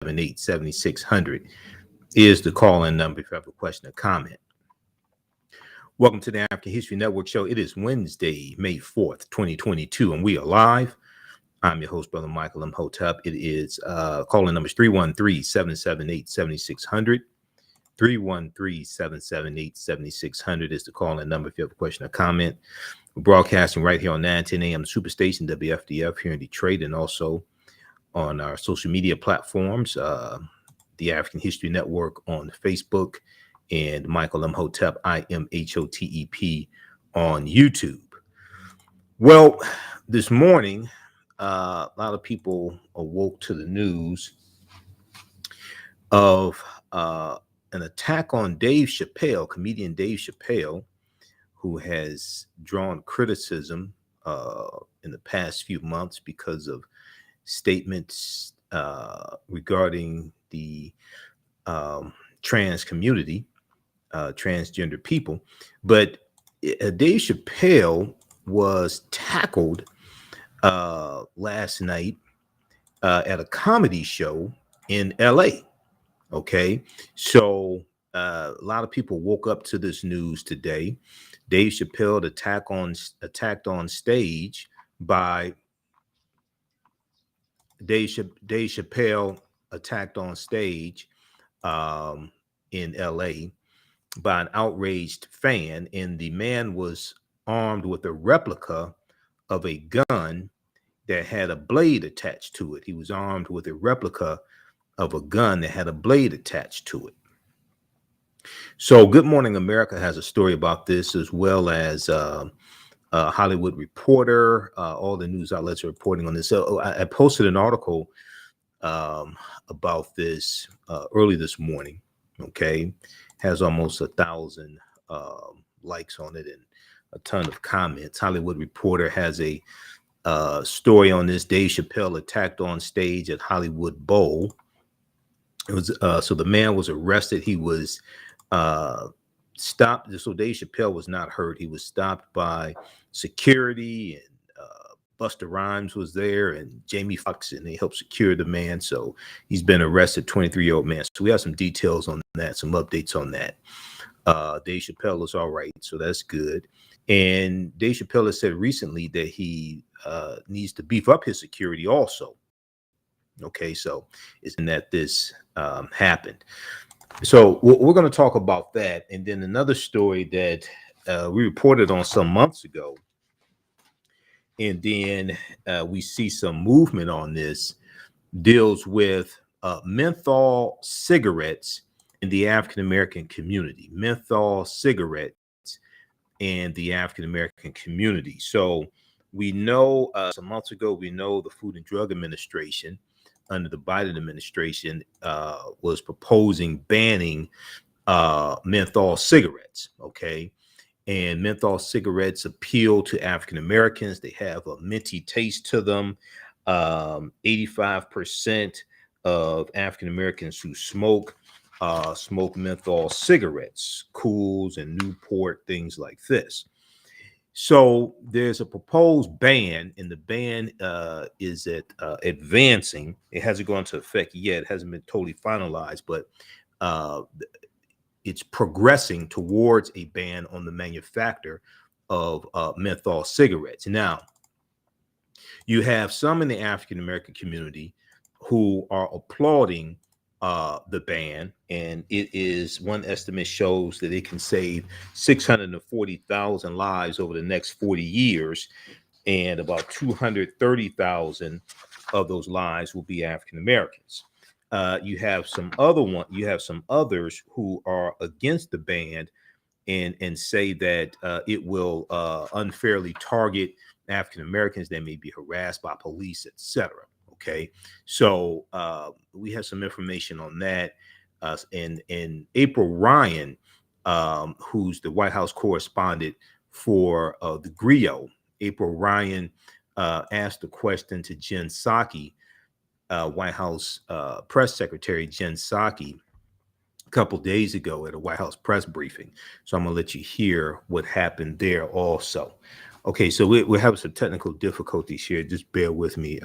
87600 is the call-in number if you have a question or comment. Welcome to the African History Network show. It is Wednesday, May 4th, 2022, and we are live. I'm your host, Brother Michael Imhotep. It is call-in numbers 313-778-7600. 313-778-7600 is the call-in number if you have a question or comment. We're broadcasting right here on 910 AM Superstation WFDF here in Detroit, and also on our social media platforms, the African History Network on Facebook, and Michael Imhotep, IMHOTEP, on YouTube. Well, this morning, a lot of people awoke to the news of an attack on Dave Chappelle, comedian Dave Chappelle, who has drawn criticism in the past few months because of statements regarding the trans community, transgender people. But Dave Chappelle was tackled last night at a comedy show in LA. Okay, so a lot of people woke up to this news today. Dave Chappelle attacked on stage by Dave Chappelle attacked on stage in LA by an outraged fan, and the man was armed with a replica of a gun that had a blade attached to it. He was armed with a replica of a gun that had a blade attached to it. So Good Morning America has a story about this, as well as Hollywood Reporter. All the news outlets are reporting on this. So I posted an article about this early this morning. Okay, has almost 1,000 likes on it and a ton of comments. Hollywood Reporter has a story on this. Dave Chappelle attacked on stage at Hollywood Bowl. It was so the man was arrested. He was stopped. So Dave Chappelle was not hurt. He was stopped by security, and Busta Rhymes was there, and Jamie Foxx, and they helped secure the man. So he's been arrested, 23-year-old man. So we have some details on that, some updates on that. Dave Chappelle is all right, so that's good. And Dave Chappelle has said recently that he needs to beef up his security also. Okay, so it's in that this happened. So we're going to talk about that. And then another story that we reported on some months ago, and then we see some movement on this, deals with menthol cigarettes in the African-American community. Menthol cigarettes and the African-American community. So we know some months ago, we know the Food and Drug Administration under the Biden administration was proposing banning menthol cigarettes. Okay. And menthol cigarettes appeal to African Americans. They have a minty taste to them. 85% of African Americans who smoke menthol cigarettes, Cools and Newport, things like this. So there's a proposed ban, and the ban is advancing. It hasn't gone into effect yet. It hasn't been totally finalized, but it's progressing towards a ban on the manufacture of menthol cigarettes. Now, you have some in the African-American community who are applauding the ban, and it is, one estimate shows that it can save 640,000 lives over the next 40 years, and about 230,000 of those lives will be African Americans. You have some others who are against the ban and say that it will unfairly target African Americans. They may be harassed by police, etc. Okay, so we have some information on that. And April Ryan, who's the White House correspondent for the Griot, April Ryan asked a question to Jen Psaki, White House press secretary Jen Psaki, a couple days ago at a White House press briefing. So I'm going to let you hear what happened there also. Okay, so we're having some technical difficulties here. Just bear with me.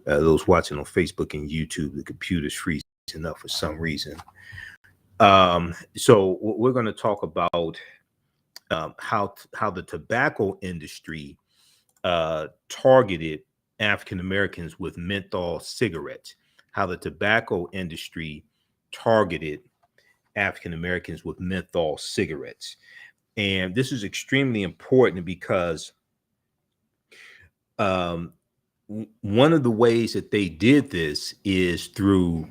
Those watching on Facebook and YouTube, the computer's freezing up for some reason. So we're going to talk about how the tobacco industry targeted African Americans with menthol cigarettes. How the tobacco industry targeted African Americans with menthol cigarettes. And this is extremely important because one of the ways that they did this is through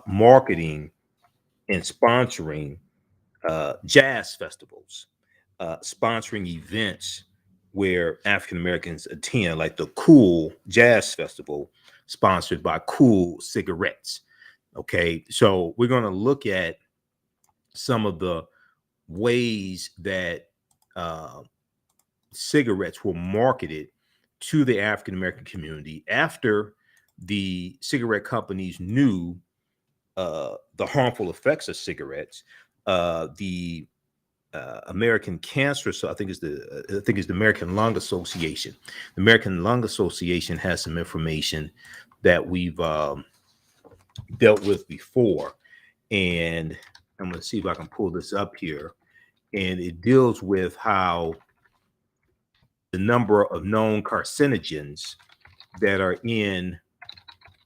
marketing and sponsoring jazz festivals, sponsoring events where African Americans attend, like the Cool Jazz Festival, sponsored by Cool Cigarettes. Okay, so we're going to look at some of the ways that cigarettes were marketed to the African American community after the cigarette companies knew the harmful effects of cigarettes. The American Cancer, so I think it's the American Lung Association. The American Lung Association has some information that we've dealt with before, and I'm going to see if I can pull this up here. And it deals with how the number of known carcinogens that are in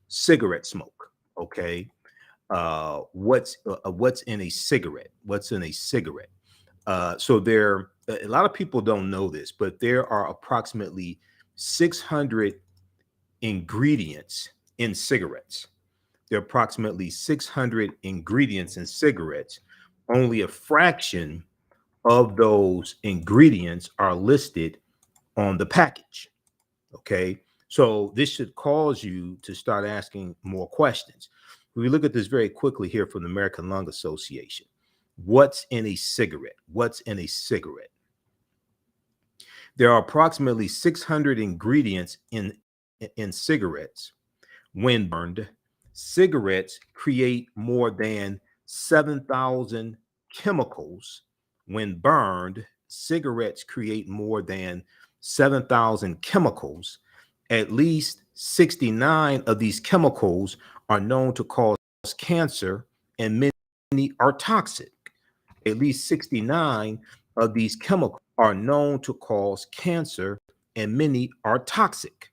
cigarette smoke. Okay, what's in a cigarette? What's in a cigarette? So there, a lot of people don't know this, but there are approximately 600 ingredients in cigarettes. There are approximately 600 ingredients in cigarettes. Only a fraction of those ingredients are listed on the package. Okay, so this should cause you to start asking more questions. We look at this very quickly here from the American Lung Association. What's in a cigarette? What's in a cigarette? There are approximately 600 ingredients in cigarettes. When burned, cigarettes create more than 7,000 chemicals. When burned, cigarettes create more than 7,000 chemicals. At least 69 of these chemicals are known to cause cancer, and many are toxic. At least 69 of these chemicals are known to cause cancer, and many are toxic.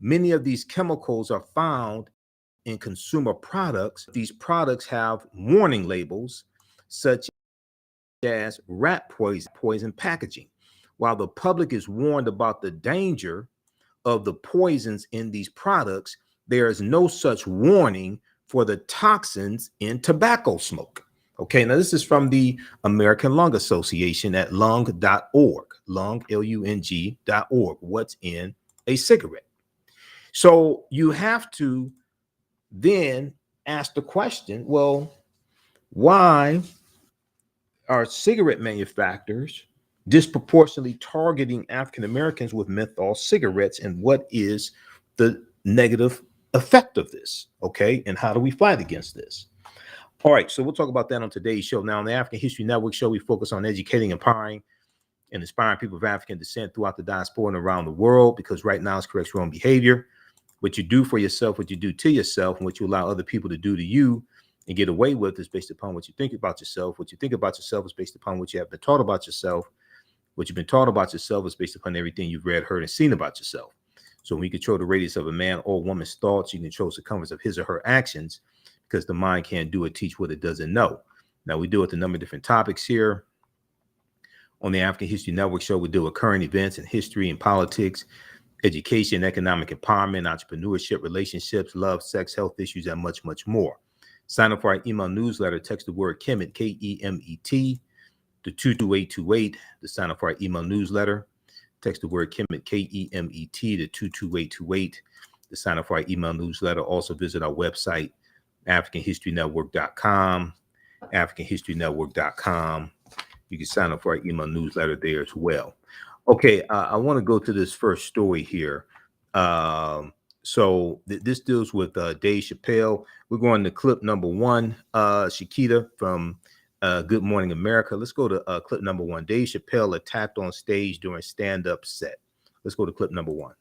Many of these chemicals are found in consumer products. These products have warning labels such as rat poison packaging. While the public is warned about the danger of the poisons in these products, there is no such warning for the toxins in tobacco smoke. Okay, now this is from the American Lung Association at lung.org, lung, Lung.org. What's in a cigarette? So you have to then ask the question, well, why are cigarette manufacturers disproportionately targeting African Americans with menthol cigarettes, and what is the negative effect of this? Okay, and how do we fight against this? All right, so we'll talk about that on today's show. Now, on the African History Network show, we focus on educating, empowering, and inspiring people of African descent throughout the diaspora and around the world, because right now it's corrects your own behavior. What you do for yourself, what you do to yourself, and what you allow other people to do to you and get away with is based upon what you think about yourself. What you think about yourself is based upon what you have been taught about yourself. What you've been taught about yourself is based upon everything you've read, heard, and seen about yourself. So when you control the radius of a man or woman's thoughts, you control the circumference of his or her actions, because the mind can't do or teach what it doesn't know. Now, we deal with a number of different topics here. On the African History Network show, we deal with current events and history and politics, education, economic empowerment, entrepreneurship, relationships, love, sex, health issues, and much, much more. Sign up for our email newsletter. Text the word Kemet, Kemet, to 22828 to sign up for our email newsletter. Text the word Kemet, Kemet, to 22828 to sign up for our email newsletter. Also visit our website, AfricanHistoryNetwork.com, AfricanHistoryNetwork.com. You can sign up for our email newsletter there as well. Okay, I want to go to this first story here. So this deals with Dave Chappelle. We're going to clip number one, Shakita from Good Morning America. Let's go to clip number one. Dave Chappelle attacked on stage during stand-up set. Let's go to clip number one.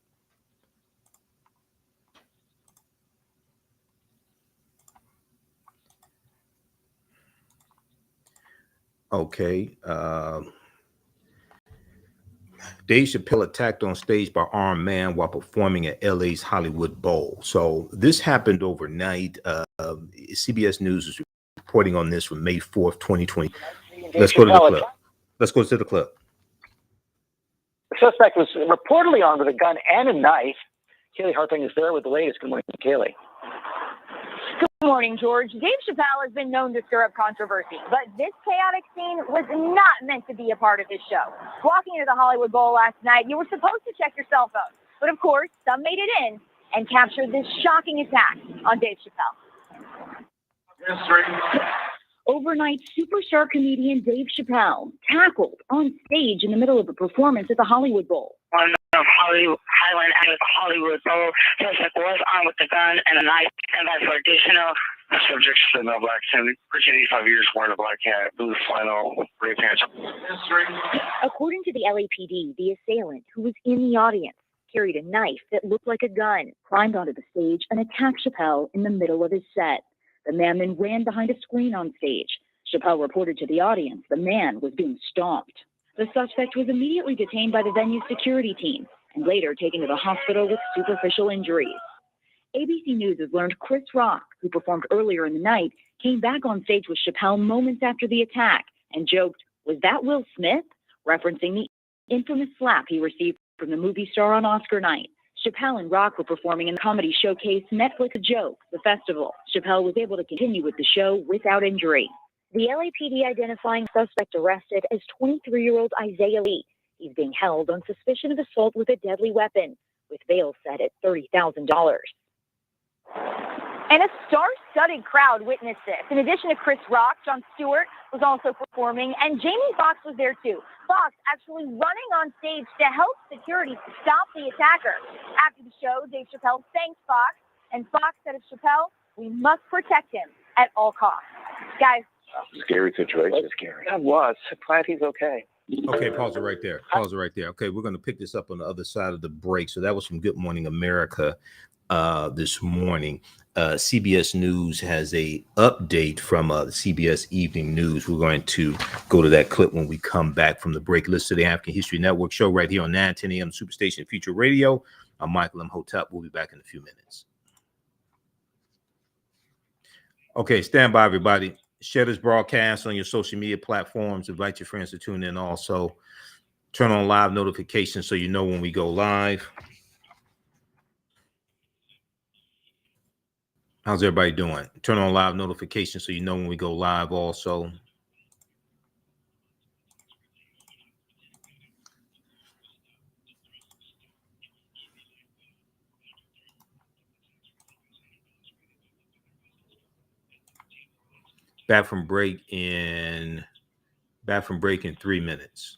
Okay. Dave Chappelle attacked on stage by armed man while performing at LA's Hollywood Bowl. So this happened overnight. CBS News is reporting on this from May 4th, 2020. Let's go to the clip. Let's go to the clip. The suspect was reportedly armed with a gun and a knife. Kaylee Harping is there with the latest. Good morning, Kaylee. Good morning, George. Dave Chappelle has been known to stir up controversy, but this chaotic scene was not meant to be a part of his show. Walking into the Hollywood Bowl last night, you were supposed to check your cell phone, but of course, some made it in and captured this shocking attack on Dave Chappelle. Overnight superstar comedian Dave Chappelle tackled on stage in the middle of a performance at the Hollywood Bowl. On the Highland at the Hollywood Bowl, suspect was armed with a gun and a knife, and that's for additional. Subject said no black Tim, Virginia 5 years wearing a black hat, blue flannel, gray pants. According to the LAPD, the assailant, who was in the audience, carried a knife that looked like a gun, climbed onto the stage, and attacked Chappelle in the middle of his set. The man then ran behind a screen on stage. Chappelle reported to the audience the man was being stomped. The suspect was immediately detained by the venue's security team and later taken to the hospital with superficial injuries. ABC News has learned Chris Rock, who performed earlier in the night, came back on stage with Chappelle moments after the attack and joked, "Was that Will Smith?" referencing the infamous slap he received from the movie star on Oscar night. Chappelle and Rock were performing in the comedy showcase Netflix A Joke, the festival. Chappelle was able to continue with the show without injury. The LAPD identifying suspect arrested as 23-year-old Isaiah Lee. He's being held on suspicion of assault with a deadly weapon, with bail set at $30,000. And a star-studded crowd witnessed this. In addition to Chris Rock, Jon Stewart was also performing, and Jamie Foxx was there too. Foxx actually running on stage to help security stop the attacker. After the show, Dave Chappelle thanked Foxx, and Foxx said of Chappelle, "We must protect him at all costs." Guys. Scary situation. That's scary. That was. Glad he's okay. Okay, pause it right there. Pause it right there. Okay, we're going to pick this up on the other side of the break. So that was from Good Morning America this morning. CBS News has a update from the CBS Evening News. We're going to go to that clip when we come back from the break. Listen to the African History Network show right here on 910 AM Superstation Future Radio. I'm Michael Imhotep. We'll be back in a few minutes. Okay, stand by, everybody. Share this broadcast on your social media platforms. Invite your friends to tune in also. Turn on live notifications so you know when we go live. How's everybody doing? Turn on live notifications so you know when we go live also. Back from break in 3 minutes.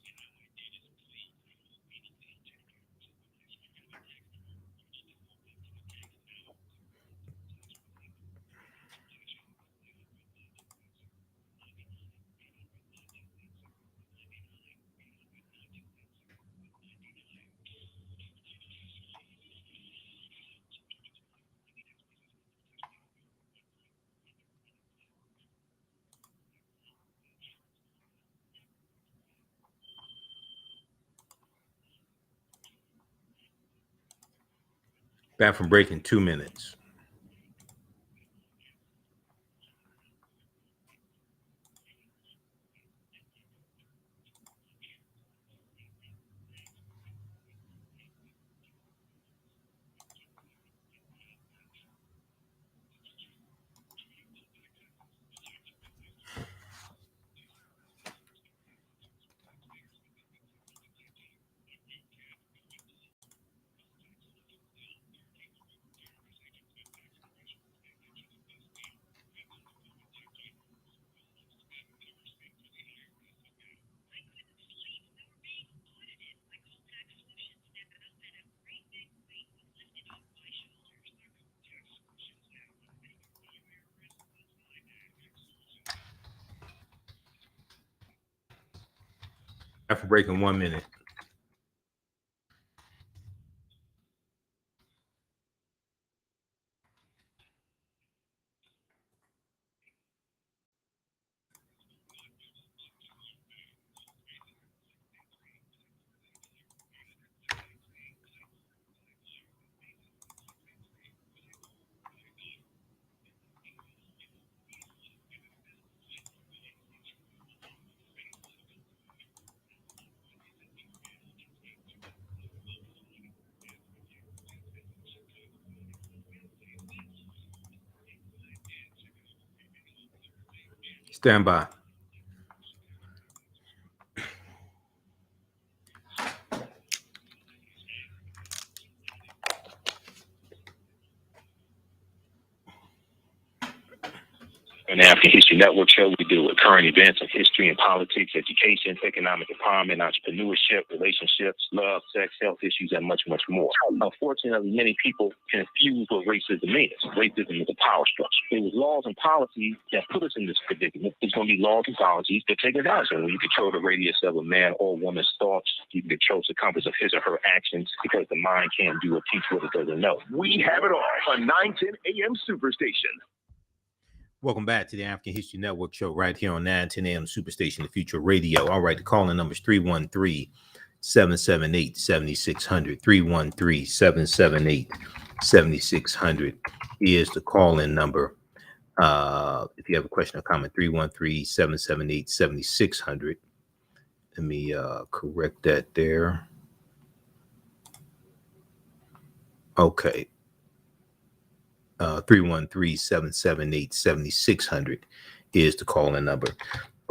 Back from break in 2 minutes. Back from break in 1 minute. Stand by. On the African History Network show, we deal with current events of history and politics, education, economic empowerment, entrepreneurship, relationships, love, sex, health issues, and much, much more. Unfortunately, many people confuse what racism is. Racism is a power structure. It was laws and policies that put us in this predicament. There's going to be laws and policies that take us out. So when you control the radius of a man or woman's thoughts, you can control the compass of his or her actions because the mind can't do or teach what it doesn't know. We have it all on 910 AM Superstation. Welcome back to the African History Network show right here on 910 AM Superstation, the Future Radio. All right, the calling number is 313-778-7600. 313-778-7600 is the call-in number. If you have a question or comment, 313-778-7600. Let me correct that there. Okay. 313-778-7600 is the call-in number.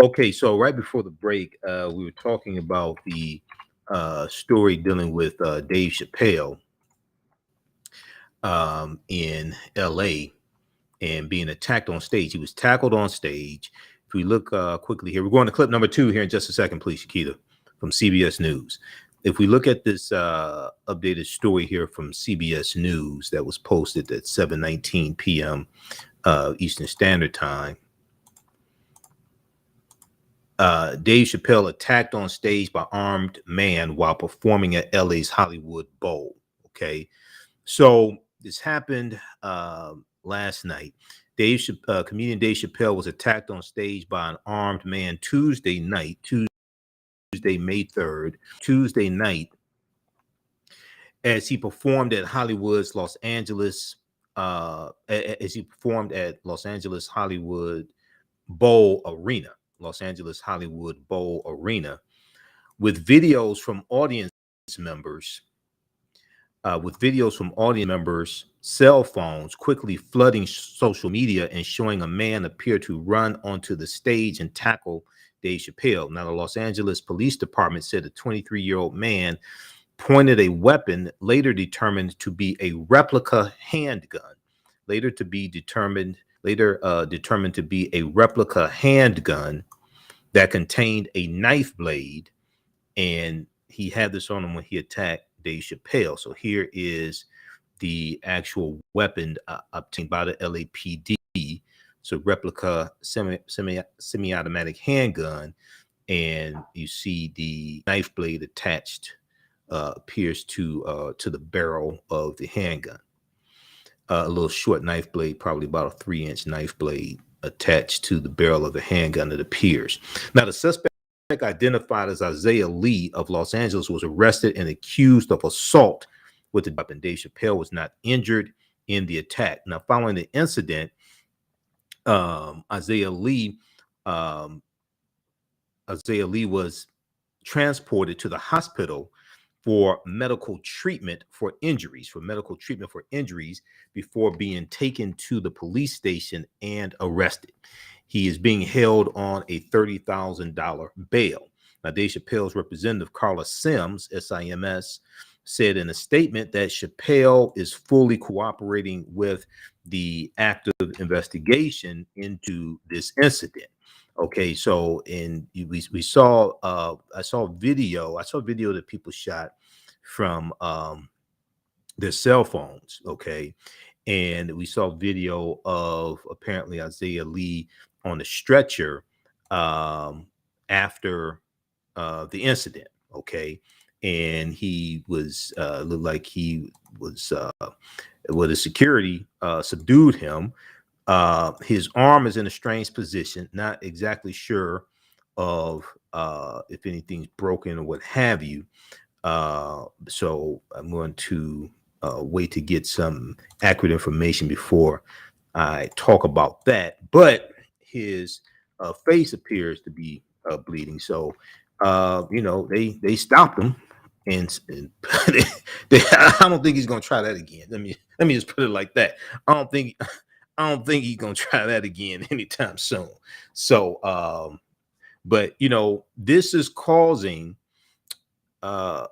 Okay, so right before the break, we were talking about the story dealing with Dave Chappelle in LA and being attacked on stage. He was tackled on stage. If we look quickly here, we're going to clip number 2 here in just a second, please, Shakita, from CBS News. If we look at this updated story here from CBS News that was posted at 7:19 p.m. Eastern Standard Time, Dave Chappelle attacked on stage by armed man while performing at LA's Hollywood Bowl. Okay, so this happened last night. Comedian Dave Chappelle was attacked on stage by an armed man Tuesday night, May 3rd, Tuesday night, as he performed at Los Angeles Hollywood Bowl Arena, with videos from audience members, cell phones quickly flooding social media and showing a man appear to run onto the stage and tackle Dave Chappelle. Now, the Los Angeles Police Department said a 23-year-old man pointed a weapon later determined to be a replica handgun. Determined to be a replica handgun that contained a knife blade, and he had this on him when he attacked Dave Chappelle. So here is the actual weapon obtained by the LAPD. So replica semi-automatic handgun, and you see the knife blade attached, appears to the barrel of the handgun. A little short knife blade, probably about a 3-inch knife blade attached to the barrel of the handgun, it appears. Now, the suspect, identified as Isaiah Lee of Los Angeles, was arrested and accused of assault with the weapon. Dave Chappelle was not injured in the attack. Now, following the incident, Isaiah Lee was transported to the hospital for medical treatment for injuries, before being taken to the police station and arrested. He is being held on a $30,000 bail. Now, Dave Chappelle's representative, Carla Sims, SIMS, said in a statement that Chappelle is fully cooperating with the active investigation into this incident. Okay, so we saw I saw video that people shot from their cell phones. Okay, and we saw video of apparently Isaiah Lee on the stretcher after the incident. Okay, and he was looked like he was the security subdued him. His arm is in a strange position, not exactly sure of if anything's broken or what have you. So I'm going to wait to get some accurate information before I talk about that. But his face appears to be bleeding. So, they stopped him, and I don't think he's going to try that again. Let me just put it like that. I don't think I don't think he's gonna try that again anytime soon. So, but you know, this is causing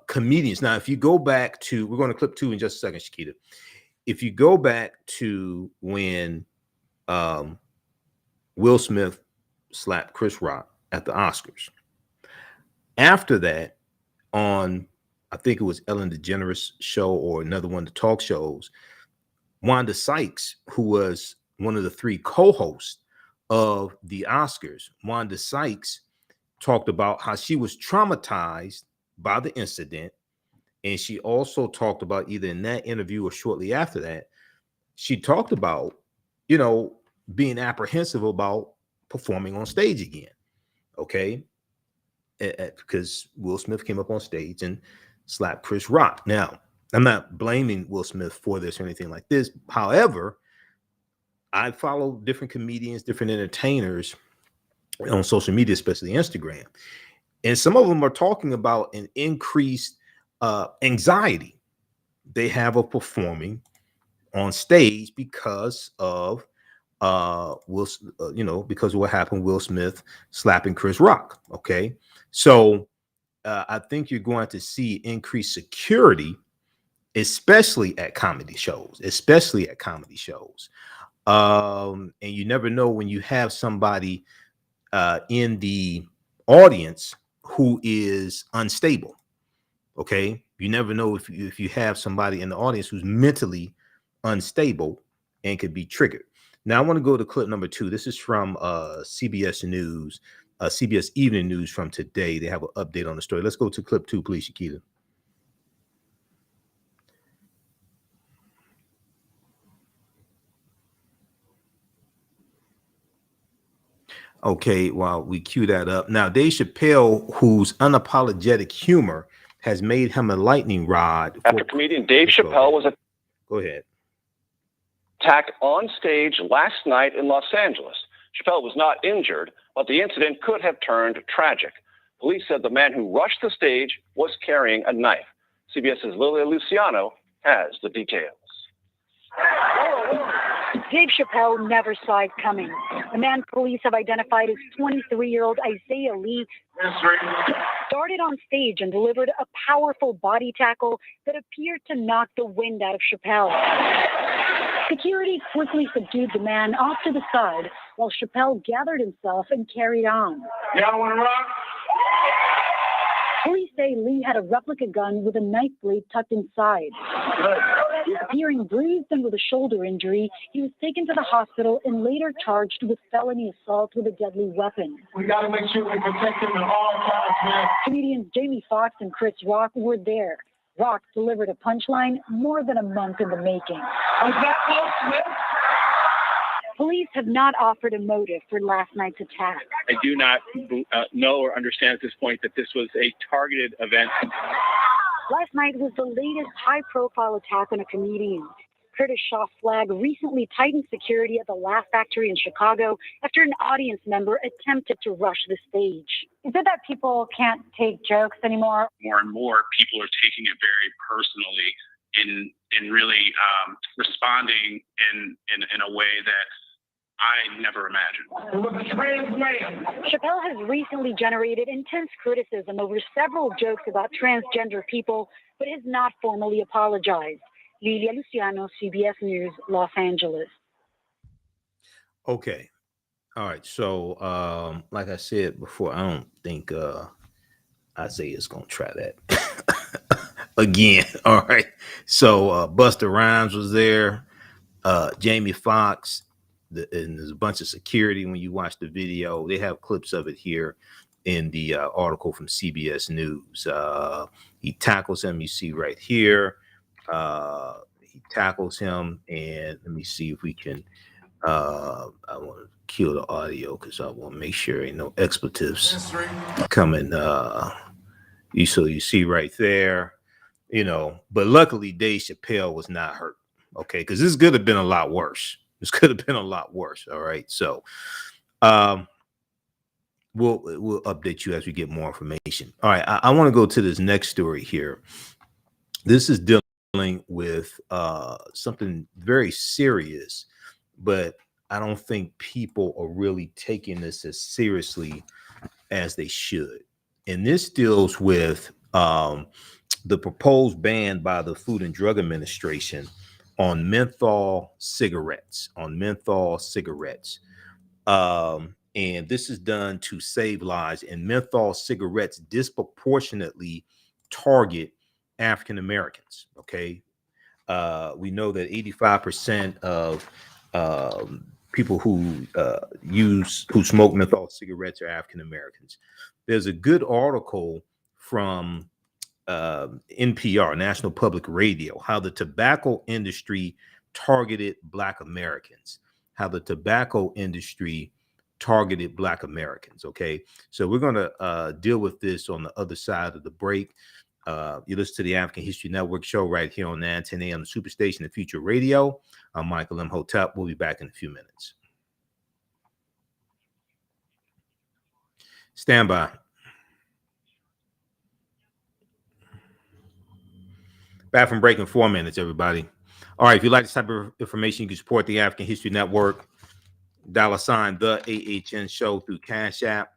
comedians. Now, if you go back to, we're going to clip 2 in just a second, Shakita. If you go back to when Will Smith slapped Chris Rock at the Oscars, after that, on I think it was Ellen DeGeneres show or another one of the talk shows, Wanda Sykes, who was one of the 3 co-hosts of the Oscars, Wanda Sykes talked about how she was traumatized by the incident. And she also talked about, either in that interview or shortly after that, she talked about, you know, being apprehensive about performing on stage again. Okay. Because Will Smith came up on stage and slapped Chris Rock. Now, I'm not blaming Will Smith for this or anything like this. However, I follow different comedians, different entertainers on social media, especially Instagram. And some of them are talking about an increased anxiety they have of performing on stage because of because of what happened, Will Smith slapping Chris Rock. Okay. So I think you're going to see increased security, especially at comedy shows, and you never know when you have somebody in the audience who is unstable. Okay, you never know if you have somebody in the audience who's mentally unstable and could be triggered. Now I want to go to clip number 2. This is from CBS News, CBS Evening News from today. They have an update on the story. Let's go to clip 2, please, Shakita. Okay, while we cue that up. Now, Dave Chappelle, whose unapologetic humor has made him a lightning rod. After comedian Dave Chappelle was Go ahead. attacked on stage last night in Los Angeles. Chappelle was not injured, but the incident could have turned tragic. Police said the man who rushed the stage was carrying a knife. CBS's Lilia Luciano has the details. Dave Chappelle never saw it coming. The man police have identified as 23-year-old Isaiah Lee started on stage and delivered a powerful body tackle that appeared to knock the wind out of Chappelle. Security quickly subdued the man off to the side while Chappelle gathered himself and carried on. Y'all want to rock? Police say Lee had a replica gun with a knife blade tucked inside. Appearing bruised and with a shoulder injury, he was taken to the hospital and later charged with felony assault with a deadly weapon. We got to make sure we protect him at all times, man. Comedians Jamie Foxx and Chris Rock were there. Rock delivered a punchline more than a month in the making. Was that Will Smith? Police have not offered a motive for last night's attack. I do not know or understand at this point that this was a targeted event. Last night was the latest high-profile attack on a comedian. Curtis Shaw Flagg recently tightened security at the Laugh Factory in Chicago after an audience member attempted to rush the stage. Is it that people can't take jokes anymore? More and more people are taking it very personally in really responding in a way that I never imagined. Chappelle has recently generated intense criticism over several jokes about transgender people, but has not formally apologized. Lilia Luciano, CBS News, Los Angeles. Okay. All right. So, like I said before, I don't think Isaiah's going to try that again. All right. So, Busta Rhymes was there. Jamie Foxx. And there's a bunch of security when you watch the video. They have clips of it here in the article from CBS News. He tackles him. You see right here. He tackles him, and let me see if we can. I want to kill the audio because I want to make sure ain't no expletives coming. You see right there, you know. But luckily, Dave Chappelle was not hurt. Okay, because this could have been a lot worse. This could have been a lot worse. All right. So we'll update you as we get more information. All right. I want to go to this next story here. This is dealing with something very serious but I don't think people are really taking this as seriously as they should. And this deals with the proposed ban by the Food and Drug Administration on menthol cigarettes, and this is done to save lives. And menthol cigarettes disproportionately target African Americans. Okay. We know that 85% of people who smoke menthol cigarettes are African Americans. There's a good article from NPR, National Public Radio, how the tobacco industry targeted Black Americans. Okay, so we're going to deal with this on the other side of the break. You listen to the African History Network show right here on 910 AM, the Superstation of Future Radio. I'm Michael Imhotep. We'll be back in a few minutes. Stand by. Back from break in 4 minutes, everybody. All right, if you like this type of information, you can support the African History Network. $ the AHN show through Cash App.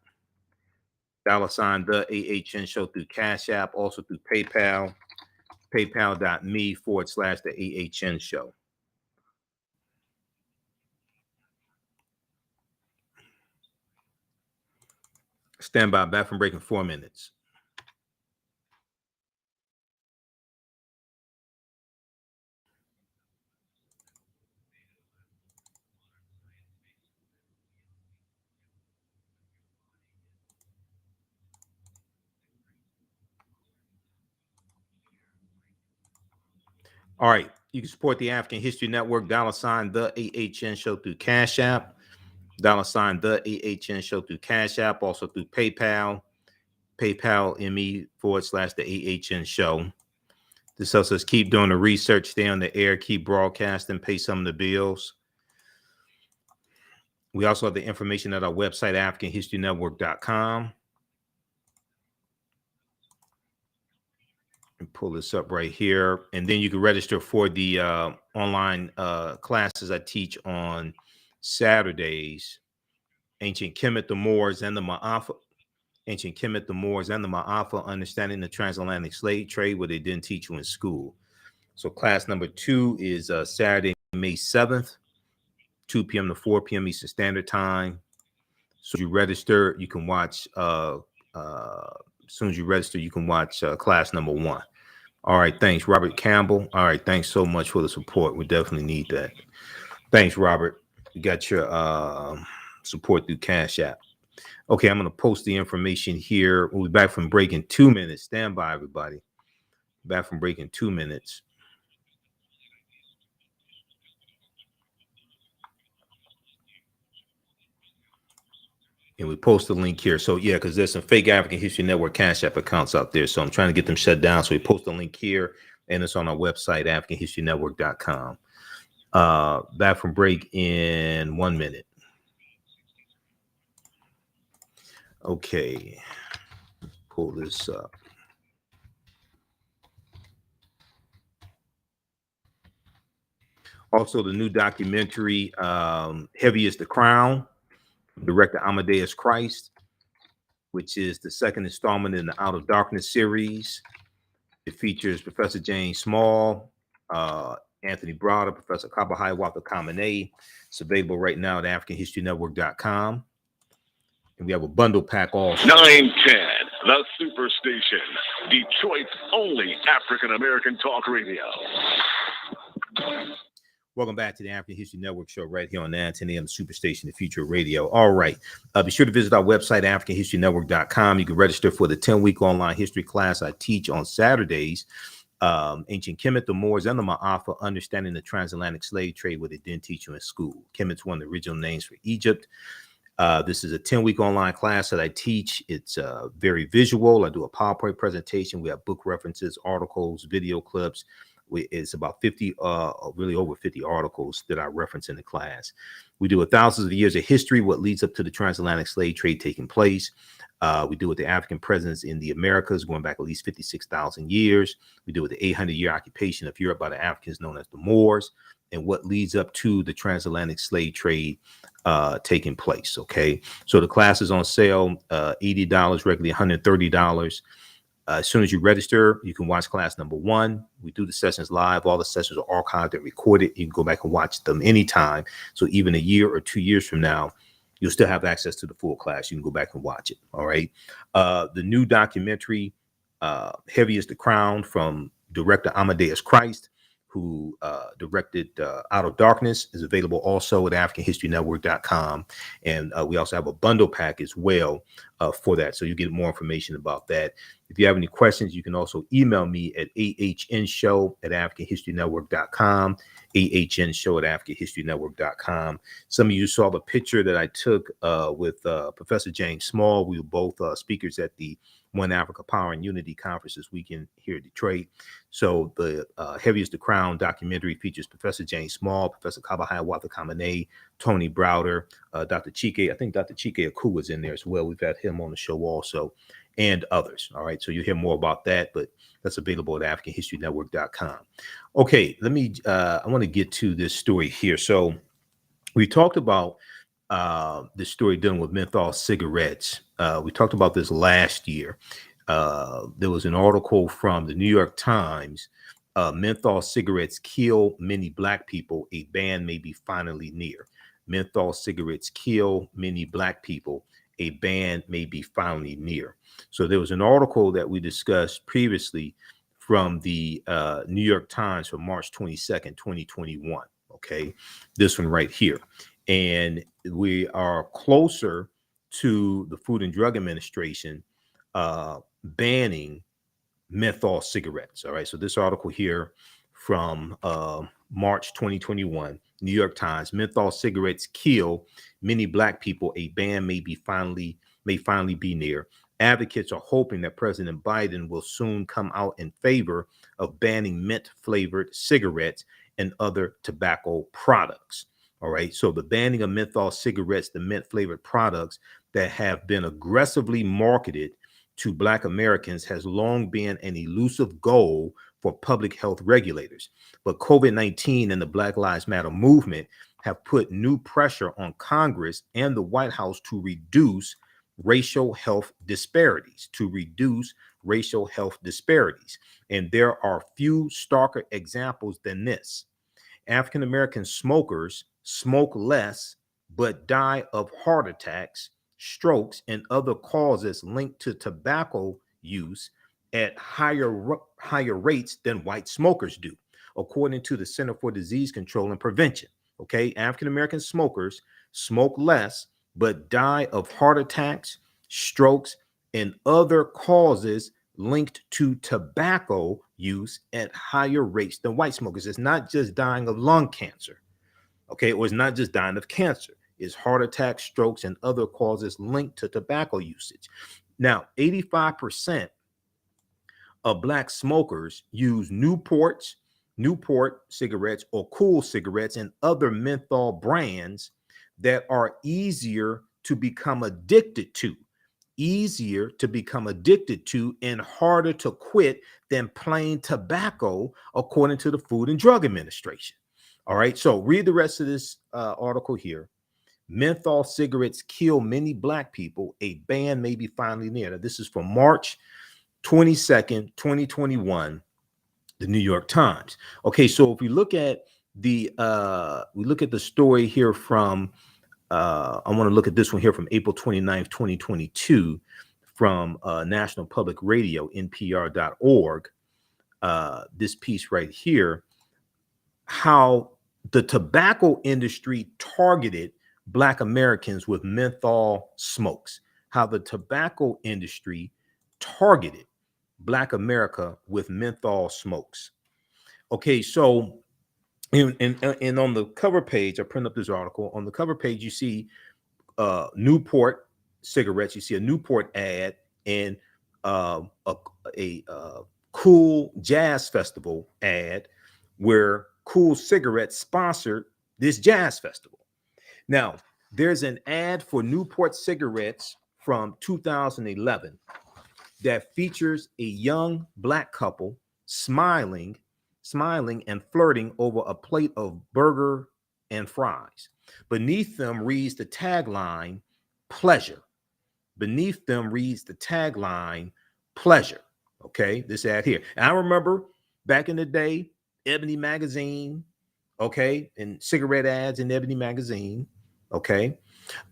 $ the AHN show through Cash App, also through PayPal. PayPal.me/the AHN show. Stand by. Back from break in 4 minutes. All right, you can support the African History Network. $ the AHN show through Cash App. $ the AHN show through Cash App, also through PayPal. PayPal.me/the AHN show. This helps us keep doing the research, stay on the air, keep broadcasting, pay some of the bills. We also have the information at our website, AfricanHistoryNetwork.com. Pull this up right here, and then you can register for the online classes I teach on Saturdays. Ancient Kemet, the Moors, and the Maafa. Understanding the Transatlantic Slave Trade, what they didn't teach you in school. So class number 2 is Saturday, May 7th, 2 p.m. to 4 p.m. Eastern Standard Time. So you register, you can watch. As soon as you register, you can watch class number 1. All right, thanks, Robert Campbell. All right, thanks so much for the support. We definitely need that. Thanks, Robert. You got your support through Cash App. Okay, I'm going to post the information here. We'll be back from break in 2 minutes. Stand by, everybody. Back from break in 2 minutes. And we post the link here. So yeah, because there's some fake African History Network Cash App accounts out there. So I'm trying to get them shut down. So we post the link here, and it's on our website, AfricanHistoryNetwork.com. Back from break in 1 minute. Okay, pull this up. Also, the new documentary, Heavy is the Crown, director Amadeus Christ, which is the second installment in the Out of Darkness series. It features Professor James Small, Anthony Browder, Professor Kabahai Waka Kamene. It's available right now at AfricanHistoryNetwork.com. And we have a bundle pack also. 910, the Superstation, Detroit's only African-American talk radio. Welcome back to the African History Network show right here on 910 AM Superstation, the Future Radio. All right. Be sure to visit our website, AfricanHistoryNetwork.com. You can register for the 10-week online history class I teach on Saturdays. Ancient Kemet, the Moors, and the Maafa, understanding the transatlantic slave trade, what they didn't teach you in school. Kemet's one of the original names for Egypt. This is a 10-week online class that I teach. It's very visual. I do a PowerPoint presentation. We have book references, articles, video clips. It's about 50, really over 50 articles that I reference in the class. We do thousands of years of history, what leads up to the transatlantic slave trade taking place. We deal with the African presence in the Americas going back at least 56,000 years. We deal with the 800-year occupation of Europe by the Africans known as the Moors. and what leads up to the transatlantic slave trade taking place. Okay, so the class is on sale, $80, regularly $130. As soon as you register, you can watch class number 1. We do the sessions live. All the sessions are archived and recorded. You can go back and watch them anytime. So even a year or 2 years from now, you'll still have access to the full class. You can go back and watch it. All right. The new documentary, Heavy is the Crown, from director Amadeus Christ, who directed Out of Darkness, is available also at AfricanHistoryNetwork.com. And we also have a bundle pack as well for that. So you get more information about that. If you have any questions, you can also email me at AHNShow@AfricanHistoryNetwork.com, AHNShow@AfricanHistoryNetwork.com. Some of you saw the picture that I took with Professor James Small. We were both speakers at the One Africa Power and Unity Conference this weekend here in Detroit. So the Heavy is the Crown documentary features Professor James Small, Professor Kabahaya Watha Kamene, Tony Browder, Dr. Chike. I think Dr. Chike Aku was in there as well. We've had him on the show also, and others. All right, so you'll hear more about that, but that's available at AfricanHistoryNetwork.com. Okay, I want to get to this story here. So we talked about this story dealing with menthol cigarettes. We talked about this last year. There was an article from the New York Times. Menthol cigarettes kill many Black people. A ban may be finally near. Menthol cigarettes kill many Black people. A ban may be finally near. So there was an article that we discussed previously from the New York Times from March 22nd, 2021. Okay, this one right here. And we are closer to the Food and Drug Administration banning menthol cigarettes. All right, so this article here from March 2021, New York Times: menthol cigarettes kill many Black people. A ban may finally be near. Advocates are hoping that President Biden will soon come out in favor of banning mint-flavored cigarettes and other tobacco products. All right, so the banning of menthol cigarettes, the mint-flavored products that have been aggressively marketed to Black Americans, has long been an elusive goal for public health regulators. But COVID-19 and the Black Lives Matter movement have put new pressure on Congress and the White House to reduce racial health disparities, And there are few starker examples than this. African American smokers smoke less, but die of heart attacks, strokes, and other causes linked to tobacco use at higher rates than white smokers do, according to the Center for Disease Control and Prevention. Okay, African American smokers smoke less, but die of heart attacks, strokes, and other causes linked to tobacco use at higher rates than white smokers. It's not just dying of lung cancer. Okay, or it's not just dying of cancer. It's heart attacks, strokes, and other causes linked to tobacco usage. Now, 85% of Black smokers use Newport cigarettes or Cool cigarettes and other menthol brands that are easier to become addicted to and harder to quit than plain tobacco, according to the Food and Drug Administration. All right, so read the rest of this article here. Menthol cigarettes kill many Black people. A ban may be finally near. Now, this is from March 22nd, 2021, the New York Times. Okay, so if we look at the story here from I want to look at this one here from April 29th, 2022, from National Public Radio, NPR.org. This piece right here, how the tobacco industry targeted Black Americans with menthol smokes. How the tobacco industry targeted Black America with menthol smokes. Okay, so and on the cover page, I print up this article. On the cover page, you see Newport cigarettes. You see a Newport ad and a Cool Jazz Festival ad where Cool Cigarettes sponsored this jazz festival. Now, there's an ad for Newport cigarettes from 2011 that features a young Black couple smiling smiling and flirting over a plate of burger and fries. Beneath them reads the tagline, pleasure. Beneath them reads the tagline, pleasure. Okay, this ad here. And I remember back in the day, Ebony Magazine, okay, and cigarette ads in Ebony Magazine, okay.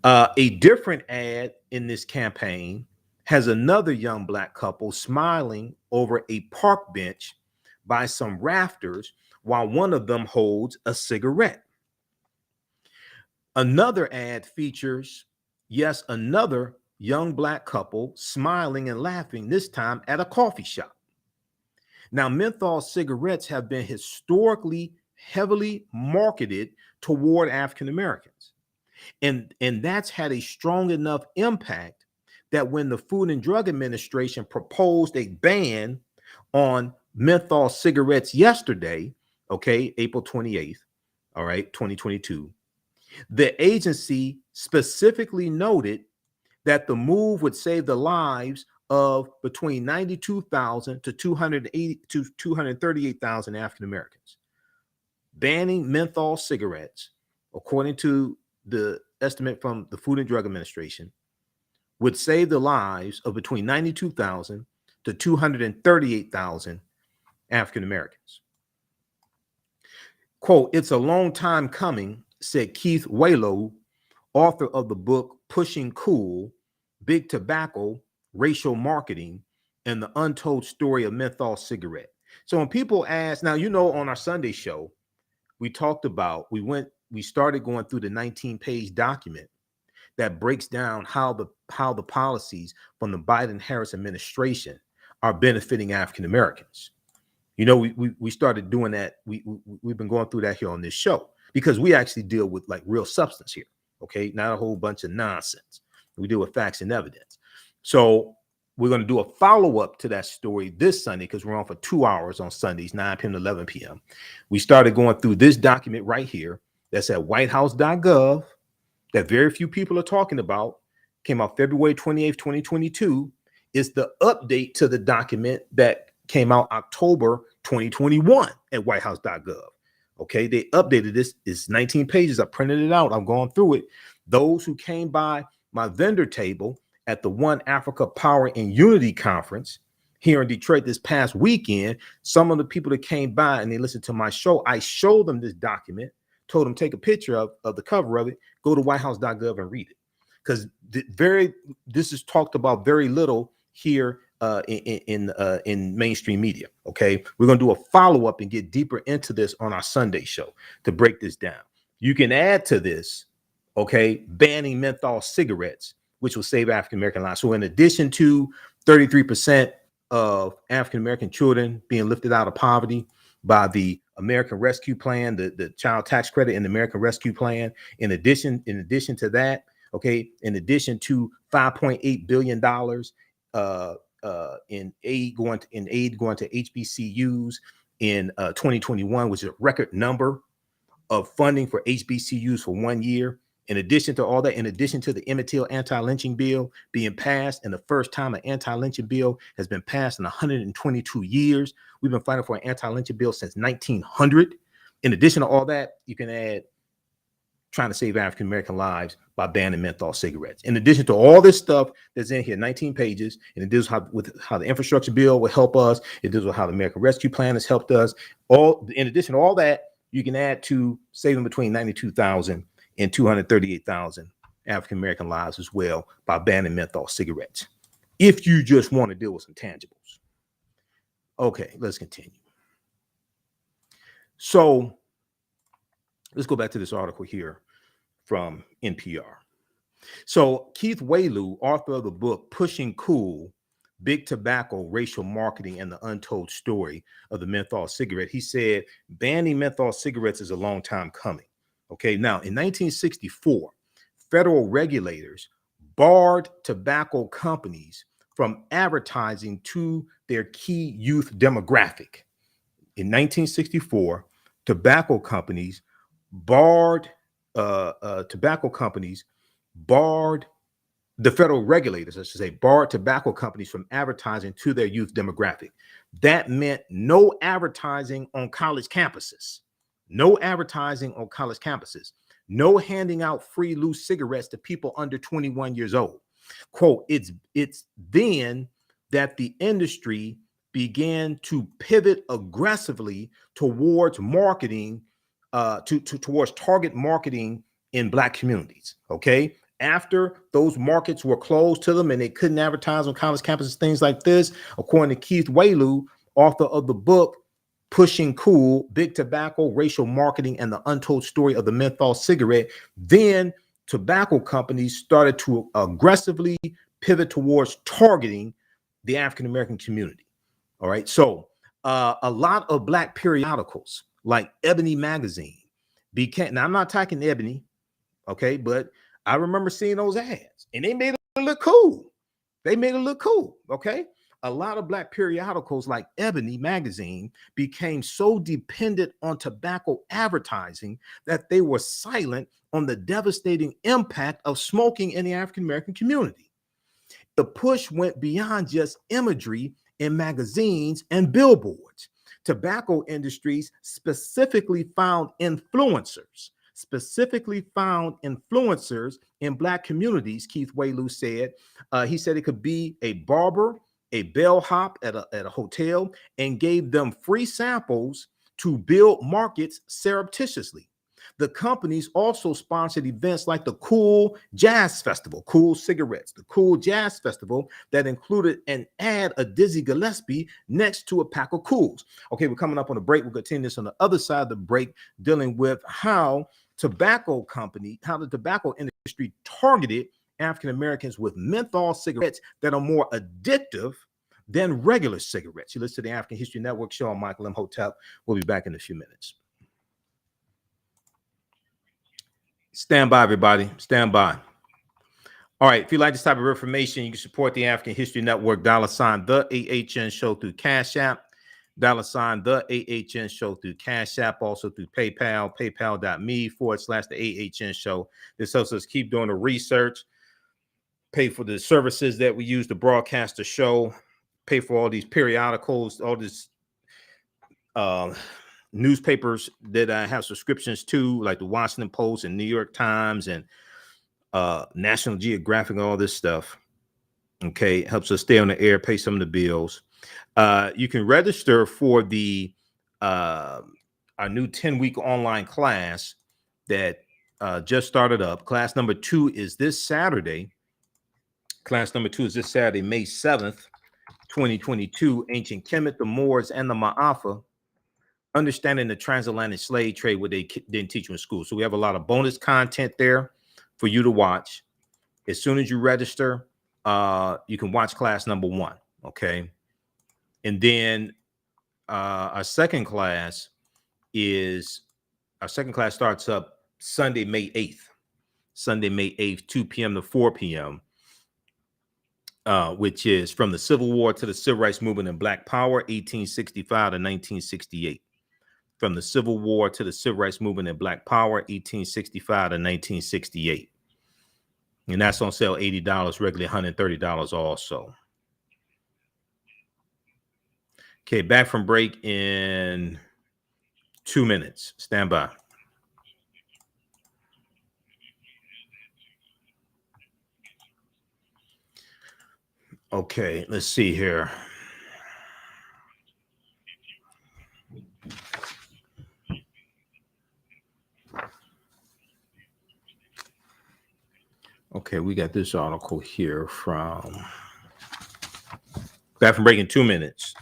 A different ad in this campaign has another young black couple smiling over a park bench by some rafters while one of them holds a cigarette. Another ad features, yes, another young black couple smiling and laughing, this time at a coffee shop. Now, menthol cigarettes have been historically heavily marketed toward African Americans. And that's had a strong enough impact that when the Food and Drug Administration proposed a ban on menthol cigarettes yesterday, okay, April 28th, all right, 2022, the agency specifically noted that the move would save the lives of between 92,000 to 238,000 African Americans. Banning menthol cigarettes, according to the estimate from the Food and Drug Administration, would save the lives of between 92,000 to 238,000 African Americans. Quote, "It's a long time coming," said Keith Waylow, author of the book Pushing Cool, Big Tobacco, Racial Marketing, and the Untold Story of Menthol Cigarette. So when people ask, now, you know, on our Sunday show, we talked about, we started going through the 19-page document that breaks down how the policies from the Biden-Harris administration are benefiting African Americans. You know, we started doing that. We've been going through that here on this show because we actually deal with like real substance here. Okay, not a whole bunch of nonsense. We deal with facts and evidence. So we're going to do a follow-up to that story this Sunday because we're on for 2 hours on Sundays, 9 p.m. to 11 p.m. We started going through this document right here that's at whitehouse.gov that very few people are talking about. Came out February 28th, 2022. It's the update to the document that came out October 2021 at whitehouse.gov. Okay, they updated this. It's 19 pages. I printed it out. I'm going through it. Those who came by my vendor table at the One Africa Power and Unity Conference here in Detroit this past weekend, some of the people that came by and they listened to my show, I showed them this document, told them take a picture of the cover of it, go to whitehouse.gov and read it. Because this is talked about very little here in mainstream media. Okay, we're going to do a follow-up and get deeper into this on our Sunday show to break this down. You can add to this, okay, banning menthol cigarettes, which will save African American lives. So in addition to 33% of African American children being lifted out of poverty by the American Rescue Plan, the child tax credit and the American Rescue Plan, in addition to that, okay, in addition to $5.8 billion in aid going to HBCUs in 2021, which is a record number of funding for HBCUs for 1 year. In addition to all that, in addition to the Emmett Till anti-lynching bill being passed, and the first time an anti-lynching bill has been passed in 122 years, we've been fighting for an anti-lynching bill since 1900. In addition to all that, you can add trying to save African American lives by banning menthol cigarettes. In addition to all this stuff that's in here, 19 pages, and it deals with how the infrastructure bill will help us. It deals with how the American Rescue Plan has helped us. In addition to all that, you can add to saving between 92,000 and 238,000 African American lives as well by banning menthol cigarettes, if you just want to deal with some tangibles. Okay, let's continue. So let's go back to this article here from NPR. So Keith Waylow, author of the book Pushing Cool, Big Tobacco, Racial Marketing, and the Untold Story of the Menthol Cigarette, he said banning menthol cigarettes is a long time coming. Okay, now in 1964, federal regulators barred tobacco companies from advertising to their key youth demographic. In 1964, tobacco companies barred the federal regulators, I should say, barred tobacco companies from advertising to their youth demographic. That meant no advertising on college campuses, no advertising on college campuses, no handing out free loose cigarettes to people under 21 years old. Quote, it's then that the industry began to pivot aggressively towards marketing, towards target marketing in Black communities. Okay. After those markets were closed to them and they couldn't advertise on college campuses, things like this, according to Keith Wayloo, author of the book Pushing Cool, Big Tobacco, Racial Marketing, and the Untold Story of the Menthol Cigarette, then tobacco companies started to aggressively pivot towards targeting the African-American community. All right. So a lot of Black periodicals like Ebony Magazine became, now I'm not talking Ebony, okay, but I remember seeing those ads and they made it look cool. They made it look cool. Okay. A lot of Black periodicals like Ebony Magazine became so dependent on tobacco advertising that they were silent on the devastating impact of smoking in the African-American community. The push went beyond just imagery in magazines and billboards. Tobacco industries specifically found influencers in Black communities, Keith Wayloo said. He said it could be a barber, a bellhop at a hotel, and gave them free samples to build markets surreptitiously. The companies also sponsored events like the Cool Jazz Festival, Cool Cigarettes, the Cool Jazz Festival that included an ad of Dizzy Gillespie next to a pack of Cools. Okay, we're coming up on a break. We'll continue this on the other side of the break, dealing with how the tobacco industry targeted African Americans with menthol cigarettes that are more addictive than regular cigarettes. You listen to the African History Network show. I'm Michael Imhotep. We'll be back in a few minutes. Stand by, everybody. Stand by. All right. If you like this type of information, you can support the African History Network, $ the AHN show through Cash App, $ the AHN show through Cash App, also through PayPal, paypal.me/the AHN show. This helps us keep doing the research, pay for the services that we use to broadcast the show, pay for all these periodicals, all this newspapers that I have subscriptions to, like the Washington Post and New York Times and National Geographic, all this stuff. Okay, helps us stay on the air, pay some of the bills. You can register for the our new 10-week online class that just started up. Class number 2 is this Saturday. Class number 2 is this Saturday, May 7th, 2022. Ancient Kemet, the Moors, and the Maafa. Understanding the transatlantic slave trade, what they didn't teach you in school. So we have a lot of bonus content there for you to watch. As soon as you register, you can watch class number 1. Okay. And then our second class starts up Sunday, May 8th. Sunday, May 8th, 2 p.m. to 4 p.m., which is from the Civil War to the Civil Rights Movement and Black Power, 1865 to 1968. From the Civil War to the Civil Rights Movement and Black Power, 1865 to 1968. And that's on sale $80, regularly $130 also. Okay, back from break in 2 minutes. Stand by. Okay, let's see here. Okay, we got this article here from back from break in 2 minutes.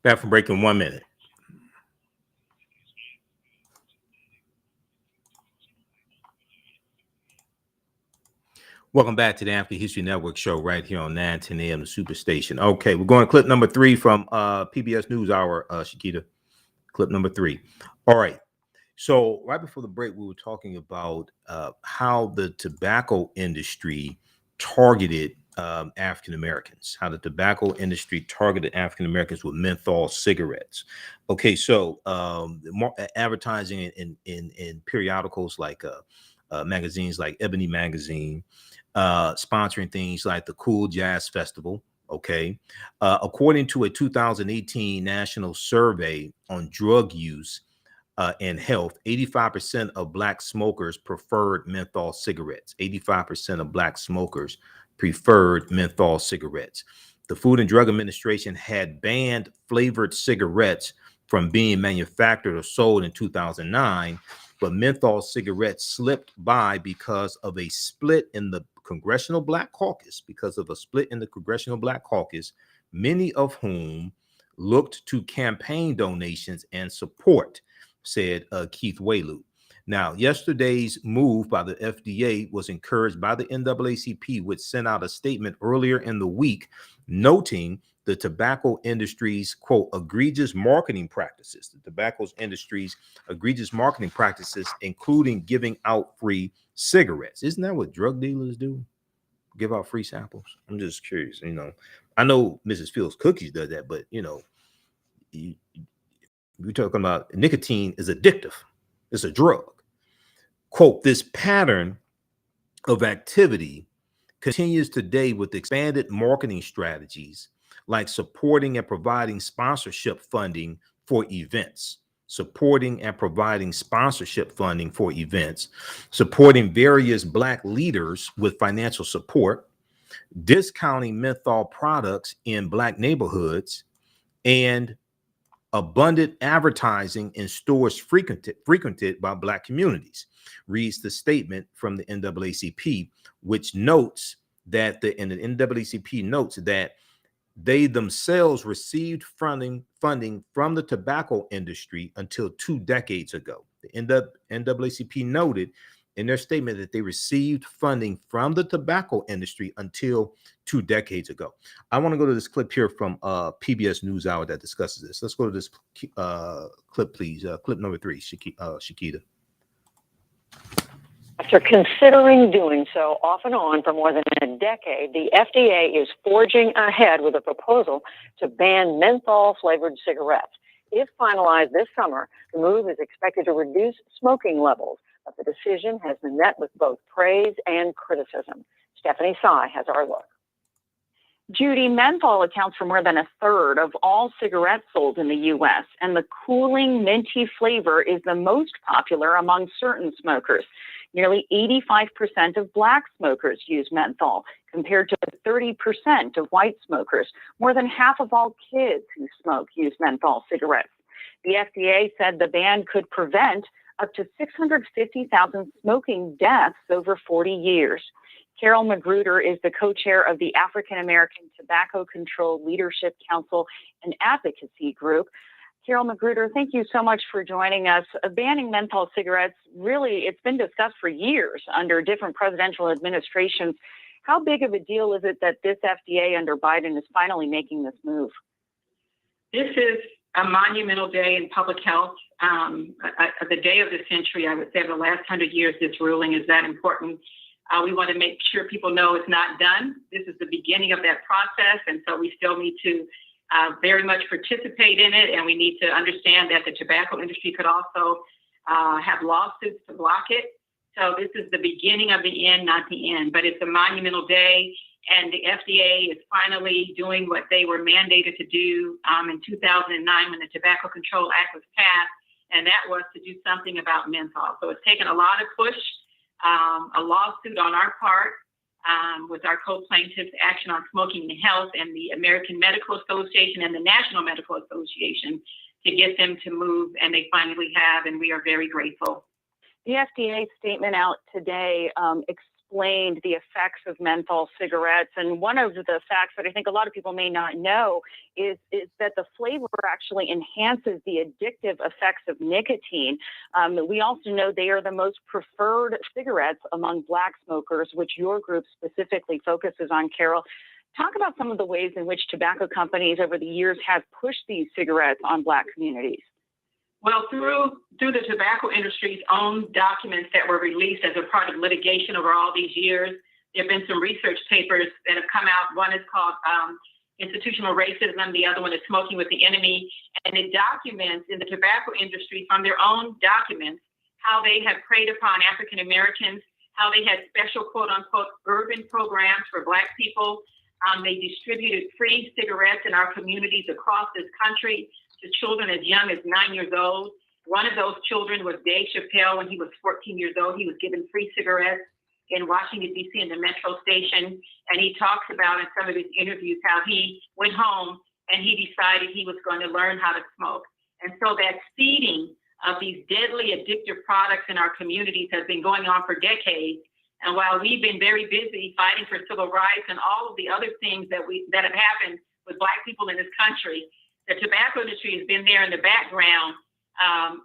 Back from break in 1 minute. Welcome back to the African History Network show right here on 910 AM, the Superstation. Okay, we're going to clip number 3 from PBS NewsHour, Shakita. Clip number 3. All right. So right before the break, we were talking about how the tobacco industry targeted African Americans, how the tobacco industry targeted African Americans with menthol cigarettes. Okay, so advertising in periodicals like magazines like Ebony Magazine, sponsoring things like the Cool Jazz Festival. Okay, according to a 2018 national survey on drug use and health, 85% of Black smokers preferred menthol cigarettes. 85% of Black smokers preferred menthol cigarettes. The Food and Drug Administration had banned flavored cigarettes from being manufactured or sold in 2009, but menthol cigarettes slipped by because of a split in the Congressional Black Caucus, many of whom looked to campaign donations and support, said Keith Waylu. Now, yesterday's move by the FDA was encouraged by the NAACP, which sent out a statement earlier in the week noting the tobacco industry's, quote, egregious marketing practices, including giving out free cigarettes. Isn't that what drug dealers do? Give out free samples? I'm just curious. I know Mrs. Fields Cookies does that, but, we're talking about nicotine is addictive. It's a drug. Quote, this pattern of activity continues today with expanded marketing strategies like supporting and providing sponsorship funding for events, supporting various Black leaders with financial support, discounting menthol products in Black neighborhoods, and abundant advertising in stores frequented by Black communities, reads the statement from the NAACP, which notes that the NAACP notes that they themselves received funding from the tobacco industry until 2 decades ago. The NAACP noted in their statement that they received funding from the tobacco industry until 2 decades ago. I want to go to this clip here from PBS NewsHour that discusses this. Let's go to this clip, please. Clip number 3, Shakita. After considering doing so off and on for more than a decade, the FDA is forging ahead with a proposal to ban menthol-flavored cigarettes. If finalized this summer, the move is expected to reduce smoking levels, but the decision has been met with both praise and criticism. Stephanie Sy has our look. Judy, menthol accounts for more than a third of all cigarettes sold in the U.S., and the cooling, minty flavor is the most popular among certain smokers. Nearly 85% of Black smokers use menthol, compared to 30% of white smokers. More than half of all kids who smoke use menthol cigarettes. The FDA said the ban could prevent up to 650,000 smoking deaths over 40 years. Carol Magruder is the co-chair of the African American Tobacco Control Leadership Council and Advocacy Group. Carol Magruder, thank you so much for joining us. Banning menthol cigarettes, really, it's been discussed for years under different presidential administrations. How big of a deal is it that this FDA under Biden is finally making this move? This is a monumental day in public health. The day of the century, I would say, of the last 100 years, this ruling is that important. We want to make sure people know it's not done. This is the beginning of that process, and so we still need to very much participate in it, and we need to understand that the tobacco industry could also have lawsuits to block it. So this is the beginning of the end, not the end, but it's a monumental day, and the FDA is finally doing what they were mandated to do in 2009 when the Tobacco Control Act was passed, and that was to do something about menthol. So it's taken a lot of push, a lawsuit on our part, with our co-plaintiffs, Action on Smoking and Health, and the American Medical Association and the National Medical Association to get them to move, and they finally have, and we are very grateful. The FDA statement out today explained the effects of menthol cigarettes. And one of the facts that I think a lot of people may not know is that the flavor actually enhances the addictive effects of nicotine. We also know they are the most preferred cigarettes among Black smokers, which your group specifically focuses on, Carol. Talk about some of the ways in which tobacco companies over the years have pushed these cigarettes on Black communities. Well, through the tobacco industry's own documents that were released as a part of litigation over all these years, there have been some research papers that have come out. One is called Institutional Racism. The other one is Smoking with the Enemy. And it documents in the tobacco industry from their own documents how they have preyed upon African Americans, how they had special quote unquote urban programs for Black people. They distributed free cigarettes in our communities across this country to children as young as 9 years old. One of those children was Dave Chappelle. When he was 14 years old, he was given free cigarettes in Washington, D.C. in the Metro station. And he talks about in some of his interviews how he went home and he decided he was going to learn how to smoke. And so that seeding of these deadly addictive products in our communities has been going on for decades. And while we've been very busy fighting for civil rights and all of the other things that have happened with Black people in this country, the tobacco industry has been there in the background,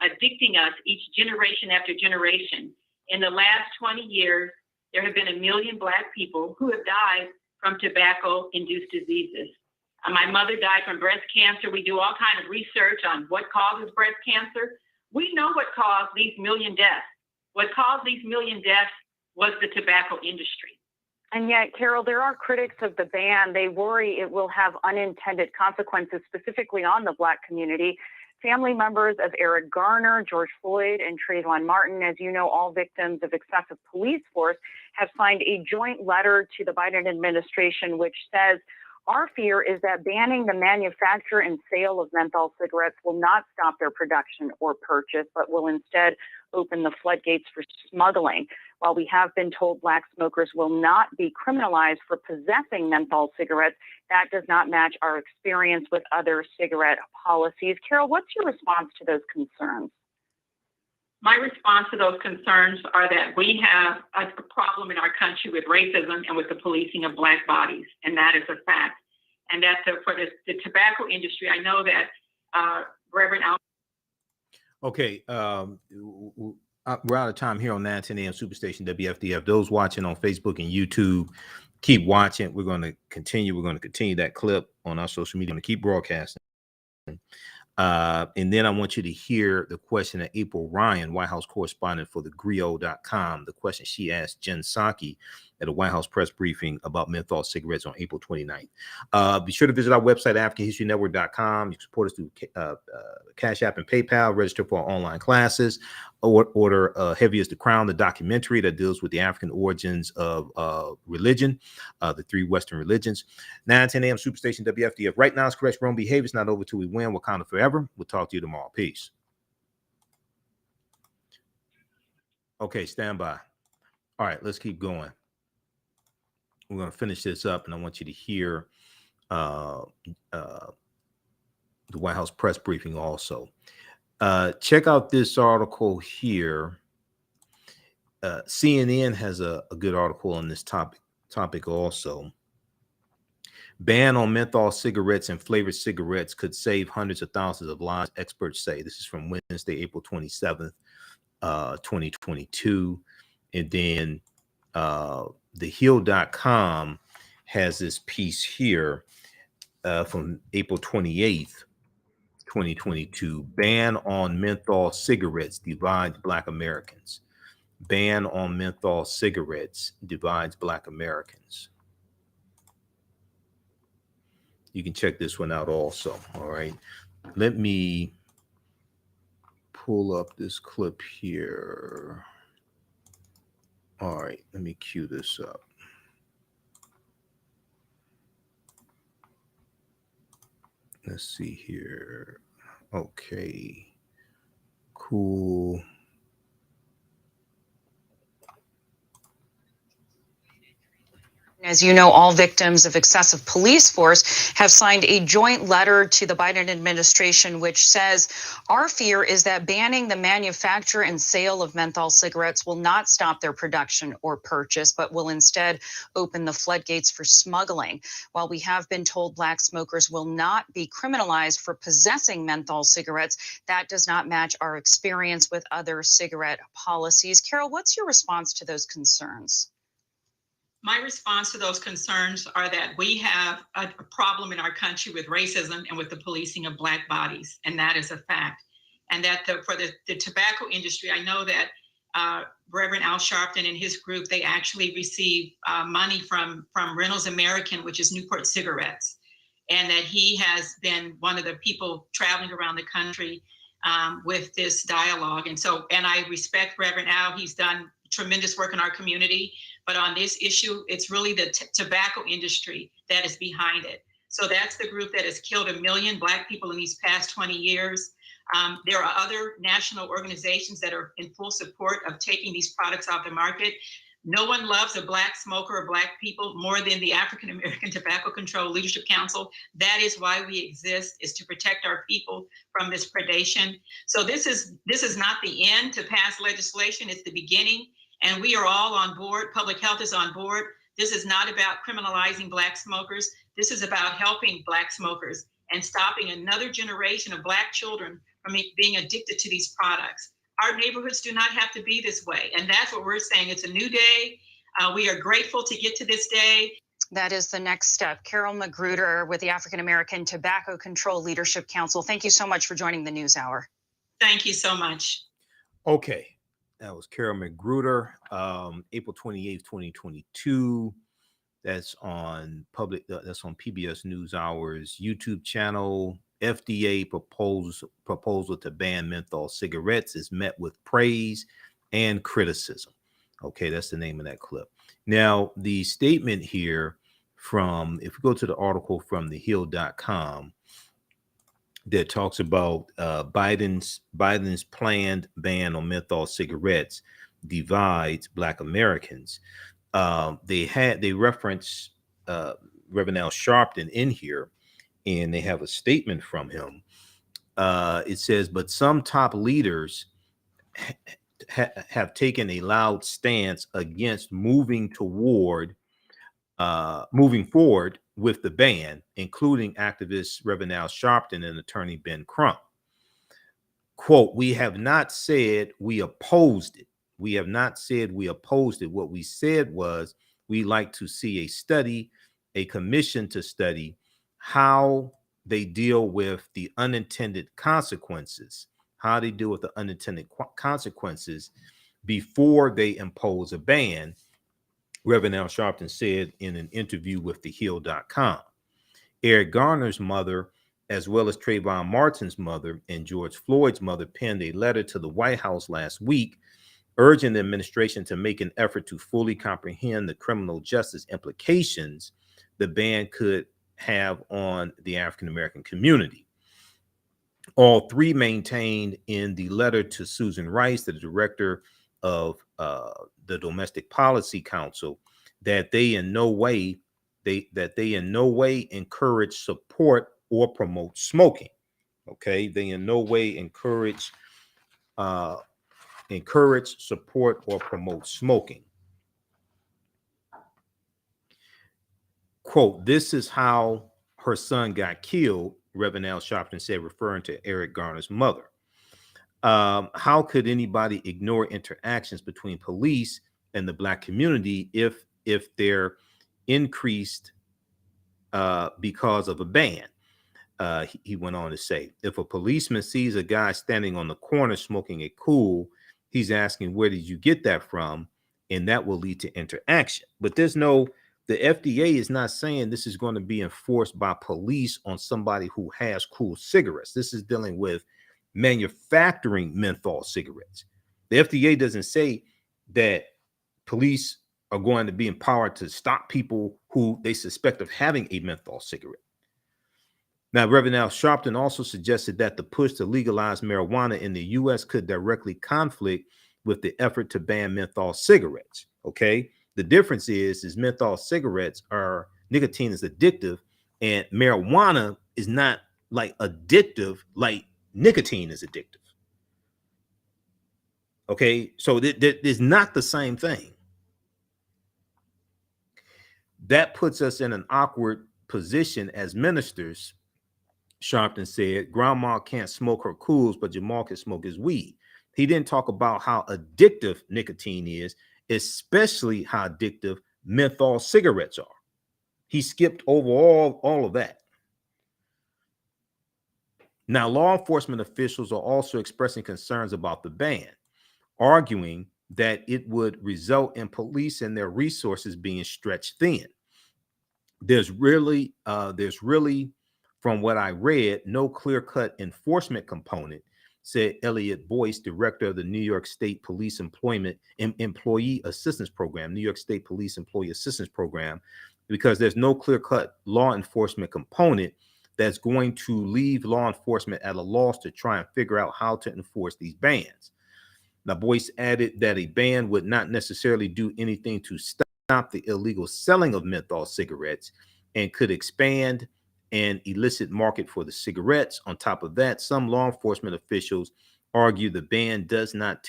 addicting us each generation after generation. In the last 20 years, there have been 1 million Black people who have died from tobacco-induced diseases. My mother died from breast cancer. We do all kinds of research on what causes breast cancer. We know what caused these 1 million deaths. What caused these 1 million deaths was the tobacco industry. And yet, Carol, there are critics of the ban. They worry it will have unintended consequences, specifically on the Black community. Family members of Eric Garner, George Floyd, and Trayvon Martin, as you know, all victims of excessive police force, have signed a joint letter to the Biden administration, which says, our fear is that banning the manufacture and sale of menthol cigarettes will not stop their production or purchase, but will instead open the floodgates for smuggling. While we have been told Black smokers will not be criminalized for possessing menthol cigarettes, that does not match our experience with other cigarette policies. Carol, what's your response to those concerns? My response to those concerns are that we have a problem in our country with racism and with the policing of Black bodies, and that is a fact. And that for the tobacco industry, I know that Reverend Al. Okay, we're out of time here on 910 AM Superstation WFDF. Those watching on Facebook and YouTube, keep watching. We're going to continue. We're going to continue that clip on our social media. We're going to keep broadcasting. And then I want you to hear the question that April Ryan, White House correspondent for thegrio.com, the question she asked Jen Psaki at a White House press briefing about menthol cigarettes on April 29th. Be sure to visit our website, AfricanHistoryNetwork.com. You can support us through Cash App and PayPal, register for our online classes, order Heavy as the Crown, the documentary that deals with the African origins of religion, the 3 Western religions. 910 AM Superstation WFDF. Right now, it's correct wrong behavior. It's not over till we win. Wakanda forever. We'll talk to you tomorrow. Peace. Okay, stand by. All right, let's keep going. We're going to finish this up, and I want you to hear the White House press briefing also. Check out this article here. CNN has a good article on this topic also. Ban on menthol cigarettes and flavored cigarettes could save hundreds of thousands of lives, experts say. This is from Wednesday, April 27th, 2022. And then thehill.com has this piece here from April 28th, 2022. Ban on menthol cigarettes divides Black Americans. Ban on menthol cigarettes divides Black Americans. You can check this one out also. All right. Let me pull up this clip here. All right. Let me cue this up. Let's see here. Okay. Cool. As you know, all victims of excessive police force have signed a joint letter to the Biden administration, which says, our fear is that banning the manufacture and sale of menthol cigarettes will not stop their production or purchase, but will instead open the floodgates for smuggling. While we have been told Black smokers will not be criminalized for possessing menthol cigarettes, that does not match our experience with other cigarette policies. Carol, what's your response to those concerns? My response to those concerns are that we have a problem in our country with racism and with the policing of Black bodies, and that is a fact. And that for the tobacco industry, I know that Reverend Al Sharpton and his group, they actually receive money from Reynolds American, which is Newport Cigarettes, and that he has been one of the people traveling around the country with this dialogue. And I respect Reverend Al. He's done tremendous work in our community. But on this issue, it's really the tobacco industry that is behind it. So that's the group that has killed 1 million Black people in these past 20 years. There are other national organizations that are in full support of taking these products off the market. No one loves a Black smoker or Black people more than the African American Tobacco Control Leadership Council. That is why we exist, is to protect our people from this predation. So this is not the end to pass legislation, it's the beginning. And we are all on board. Public health is on board. This is not about criminalizing Black smokers. This is about helping Black smokers and stopping another generation of Black children from being addicted to these products. Our neighborhoods do not have to be this way. And that's what we're saying. It's a new day. We are grateful to get to this day. That is the next step. Carol Magruder with the African American Tobacco Control Leadership Council. Thank you so much for joining the News Hour. Thank you so much. Okay. That was Carol Magruder, April 28th, 2022. That's on PBS NewsHour's YouTube channel. FDA proposal to ban menthol cigarettes is met with praise and criticism. Okay, that's the name of that clip. Now, the statement here from, if we go to the article from thehill.com, that talks about Biden's planned ban on menthol cigarettes divides Black Americans. They reference Reverend Al Sharpton in here, and they have a statement from him. It says, but some top leaders have taken a loud stance against moving forward with the ban, including activist Reverend Al Sharpton and attorney Ben Crump. Quote, we have not said we opposed it. We have not said we opposed it. What we said was we like to see a study, a commission to study how they deal with the unintended consequences, before they impose a ban, Reverend Al Sharpton said in an interview with thehill.com. Eric Garner's mother, as well as Trayvon Martin's mother and George Floyd's mother, penned a letter to the White House last week urging the administration to make an effort to fully comprehend the criminal justice implications the ban could have on the African American community. All three maintained in the letter to Susan Rice, the director of the Domestic Policy Council, that they in no way encourage, support, or promote smoking. Okay, they in no way encourage, support, or promote smoking. Quote, this is how her son got killed, Reverend Al Sharpton said, referring to Eric Garner's mother. How could anybody ignore interactions between police and the Black community if they're increased because of a ban? He went on to say, if a policeman sees a guy standing on the corner smoking a cool, he's asking, where did you get that from? And that will lead to interaction. But the FDA is not saying this is going to be enforced by police on somebody who has cool cigarettes. This is dealing with manufacturing menthol cigarettes. The FDA doesn't say that police are going to be empowered to stop people who they suspect of having a menthol cigarette. Now, Reverend Al Sharpton also suggested that the push to legalize marijuana in the U.S. could directly conflict with the effort to ban menthol cigarettes. Okay, The difference is menthol cigarettes are nicotine is addictive, and marijuana is not like addictive like nicotine is addictive. Okay, so it's not the same thing. That puts us in an awkward position as ministers. Sharpton said, Grandma can't smoke her cools, but Jamal can smoke his weed. He didn't talk about how addictive nicotine is, especially how addictive menthol cigarettes are. He skipped over all of that. Now, law enforcement officials are also expressing concerns about the ban, arguing that it would result in police and their resources being stretched thin. There's really, from what I read, no clear-cut enforcement component, said Elliot Boyce, director of the New York State Police Employee Assistance Program, New York State Police Employee Assistance Program, because there's no clear-cut law enforcement component that's going to leave law enforcement at a loss to try and figure out how to enforce these bans. Now, Boyce added that a ban would not necessarily do anything to stop the illegal selling of menthol cigarettes and could expand an illicit market for the cigarettes. On top of that, some law enforcement officials argue the ban does not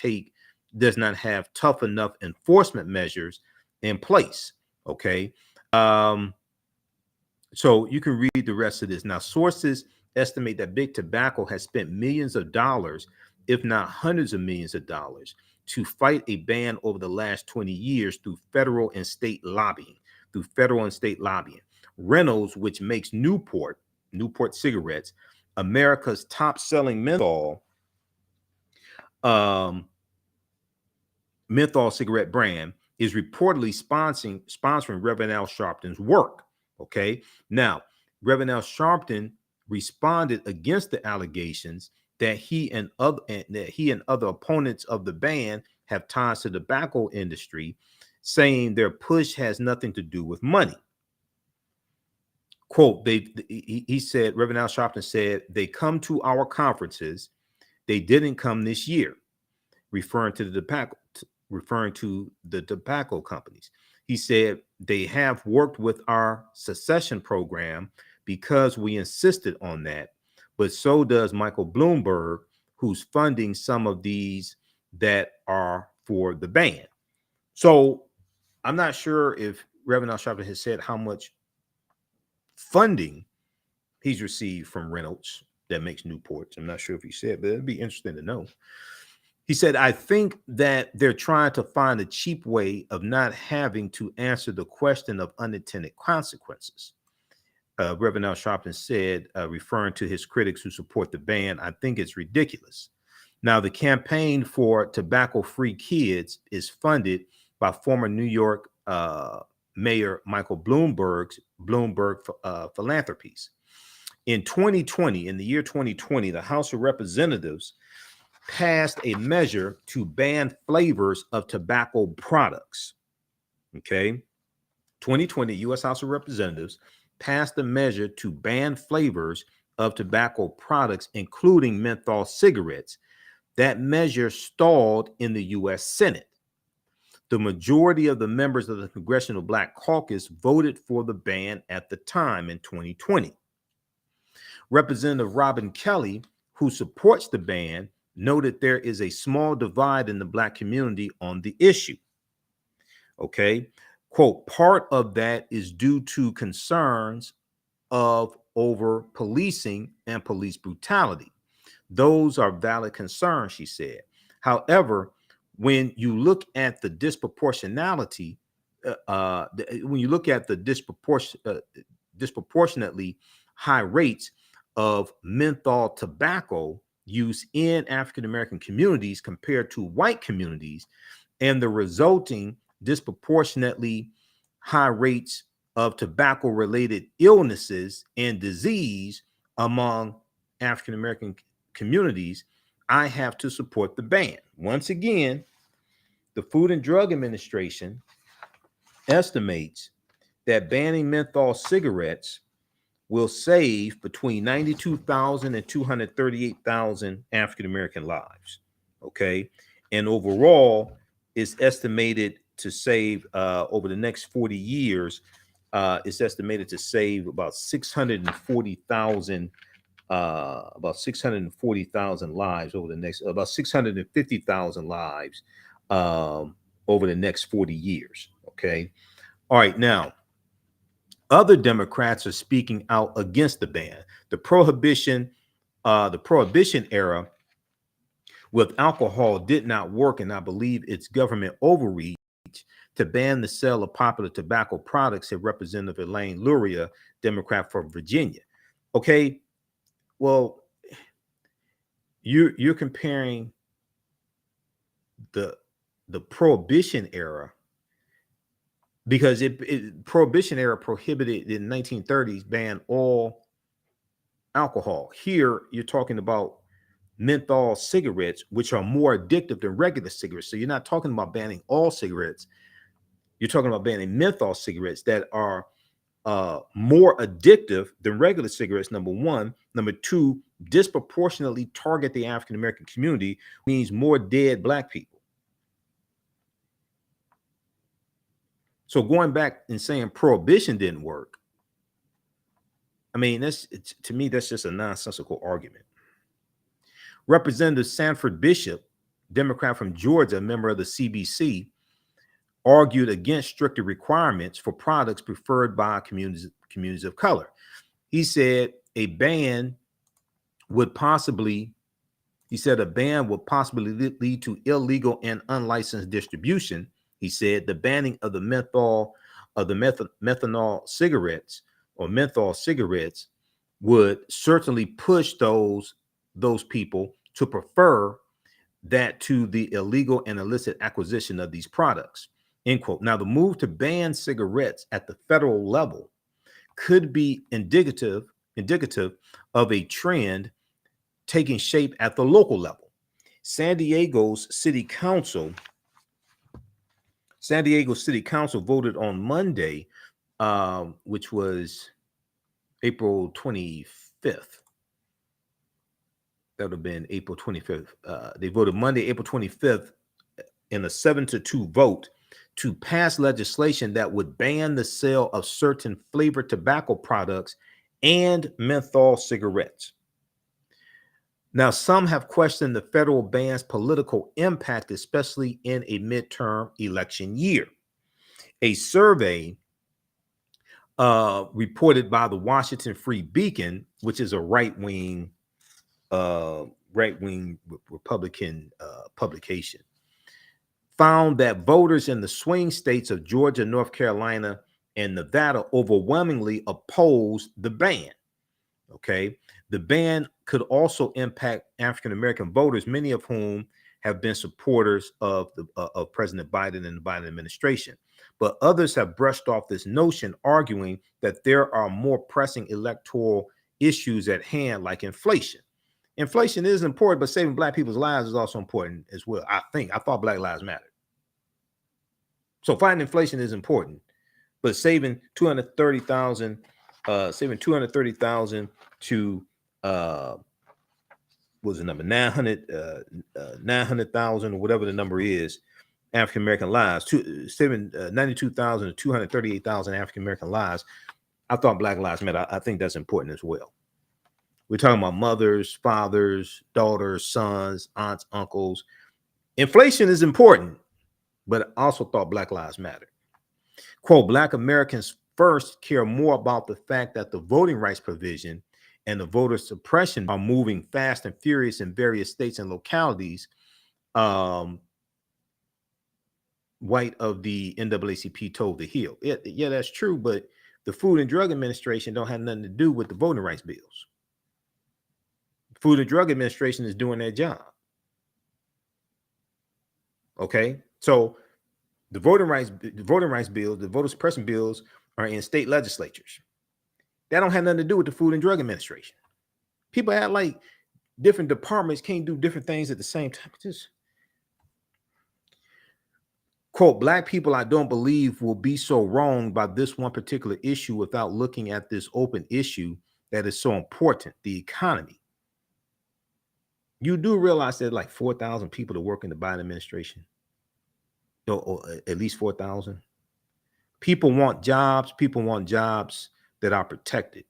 have tough enough enforcement measures in place. Okay. So you can read the rest of this. Now, sources estimate that Big Tobacco has spent millions of dollars, if not hundreds of millions of dollars, to fight a ban over the last 20 years through federal and state lobbying. Reynolds, which makes Newport cigarettes, America's top-selling menthol cigarette brand, is reportedly sponsoring Reverend Al Sharpton's work. Okay, now Reverend Al Sharpton responded against the allegations that he and other opponents of the ban have ties to the tobacco industry, saying their push has nothing to do with money. Quote, he said, Reverend Al Sharpton said, they come to our conferences. They didn't come this year, referring to the tobacco companies. He said they have worked with our secession program because we insisted on that, but so does Michael Bloomberg, who's funding some of these that are for the ban. So I'm not sure if Reverend Al Sharpton has said how much funding he's received from Reynolds that makes Newports. I'm not sure if he said, but it'd be interesting to know. He said, I think that they're trying to find a cheap way of not having to answer the question of unintended consequences. Reverend Al Sharpton said, referring to his critics who support the ban, I think it's ridiculous. Now, the campaign for tobacco-free kids is funded by former New York Mayor Michael Bloomberg philanthropies. In the year 2020, the House of Representatives passed a measure to ban flavors of tobacco products. Okay. 2020, U.S. House of Representatives passed a measure to ban flavors of tobacco products, including menthol cigarettes. That measure stalled in the U.S. Senate. The majority of the members of the Congressional Black Caucus voted for the ban at the time in 2020. Representative Robin Kelly, who supports the ban, noted there is a small divide in the Black community on the issue. Okay, quote, part of that is due to concerns of over policing and police brutality. Those are valid concerns, she said. However, when you look at the disproportionality, disproportionately high rates of menthol tobacco use in African-American communities compared to white communities, and the resulting disproportionately high rates of tobacco-related illnesses and disease among African-American communities, I have to support the ban. Once again, the Food and Drug Administration estimates that banning menthol cigarettes will save between 92,000 and 238,000 African-American lives. Okay. And overall, it's estimated to save over the next 40 years. It's estimated to save about 640,000 lives over the next, about 650,000 lives over the next 40 years. Okay. All right. Now, other Democrats are speaking out against the ban. The prohibition era with alcohol did not work, and I believe it's government overreach to ban the sale of popular tobacco products, said Representative Elaine Luria, Democrat from Virginia. Okay, well, you're comparing the prohibition era, because prohibition era prohibited in 1930s, banned all alcohol. Here you're talking about menthol cigarettes, which are more addictive than regular cigarettes. So you're not talking about banning all cigarettes. You're talking about banning menthol cigarettes that are more addictive than regular cigarettes, number one. Number two, disproportionately target the African American community, means more dead Black people. So going back and saying prohibition didn't work, I mean, to me, that's just a nonsensical argument. Representative Sanford Bishop, Democrat from Georgia, a member of the CBC, argued against stricter requirements for products preferred by communities of color. He said a ban would possibly lead to illegal and unlicensed distribution. He said the banning of the methanol cigarettes or menthol cigarettes would certainly push those people to prefer that to the illegal and illicit acquisition of these products, end quote. Now, the move to ban cigarettes at the federal level could be indicative of a trend taking shape at the local level. San Diego City Council voted on Monday, which was April 25th. That would have been April 25th. They voted Monday, April 25th, in a 7-2 vote to pass legislation that would ban the sale of certain flavored tobacco products and menthol cigarettes. Now, some have questioned the federal ban's political impact, especially in a midterm election year. A survey reported by the Washington Free Beacon, which is a right-wing Republican publication, found that voters in the swing states of Georgia, North Carolina, and Nevada overwhelmingly opposed the ban. Okay, the ban could also impact African American voters, many of whom have been supporters of President Biden and the Biden administration. But others have brushed off this notion, arguing that there are more pressing electoral issues at hand, like inflation. Inflation is important, but saving Black people's lives is also important as well. I thought Black Lives Matter. So fighting inflation is important, but saving 230,000 to was the number 900,000 or whatever the number is, African American lives, 92,000 to 238,000 African American lives. I thought Black Lives Matter. I think that's important as well. We're talking about mothers, fathers, daughters, sons, aunts, uncles. Inflation is important, but I also thought Black Lives Matter. Quote, Black Americans first care more about the fact that the voting rights provision and the voter suppression are moving fast and furious in various states and localities. White of the NAACP told The Hill. Yeah, that's true, but the Food and Drug Administration don't have nothing to do with the voting rights bills. Food and Drug Administration is doing their job. Okay, so the voting rights bills, the voter suppression bills are in state legislatures. That don't have nothing to do with the Food and Drug Administration. People act like different departments can't do different things at the same time. Just quote, Black people, I don't believe, will be so wrong by this one particular issue without looking at this open issue that is so important, the economy. You do realize there's like 4,000 people that work in the Biden administration. or at least 4,000. People want jobs. People want jobs that are protected.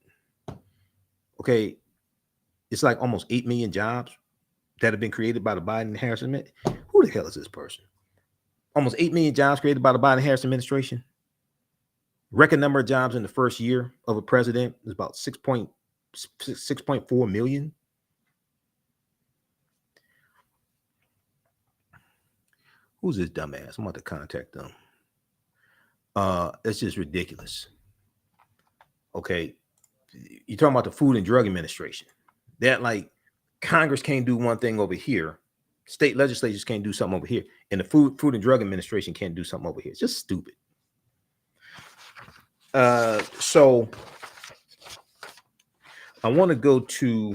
Okay, it's like almost 8 million jobs that have been created by the Biden-Harris administration. Who the hell is this person? Almost 8 million jobs created by the Biden-Harris administration. Record number of jobs in the first year of a president is about 6.4 million. Who's this dumbass? I'm about to contact them. It's just ridiculous. Okay, you're talking about the Food and Drug Administration. That, like, Congress can't do one thing over here, state legislatures can't do something over here, and the Food and Drug Administration can't do something over here. It's just stupid. So I want to go to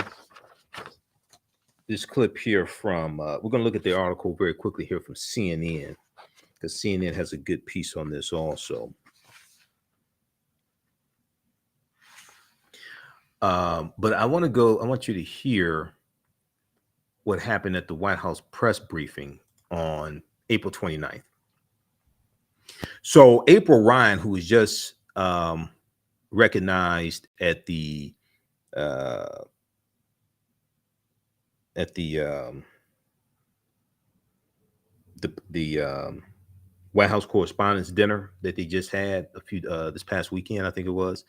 this clip here from, we're going to look at the article very quickly here from CNN, because CNN has a good piece on this also. But I want you to hear what happened at the White House press briefing on April 29th. So April Ryan, who was just recognized at the White House Correspondents' Dinner that they just had this past weekend, I think it was.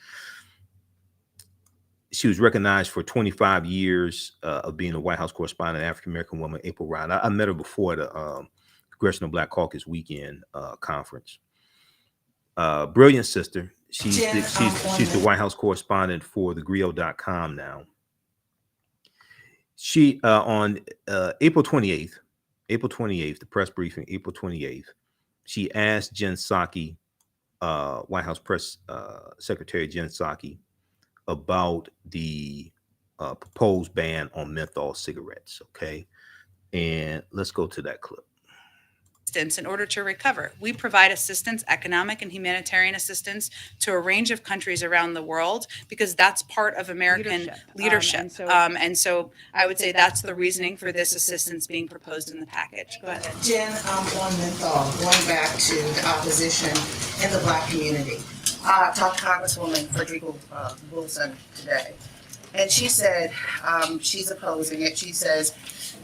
She was recognized for 25 years of being a White House correspondent, African-American woman, April Ryan. I met her before the Congressional Black Caucus Weekend conference. Brilliant sister. She's the White House correspondent for thegrio.com now. She, on April 28th, the press briefing, April 28th, she asked Jen Psaki, White House Press Secretary Jen Psaki, about the proposed ban on menthol cigarettes. Okay, and let's go to that clip. In order to recover, we provide assistance, economic and humanitarian assistance, to a range of countries around the world, because that's part of American leadership. And so I would say that's the reasoning for this assistance being proposed in the package. Go ahead. Jen, on menthol, going back to the opposition in the Black community. I talked to Congresswoman Frederica Wilson today, and she said she's opposing it. She says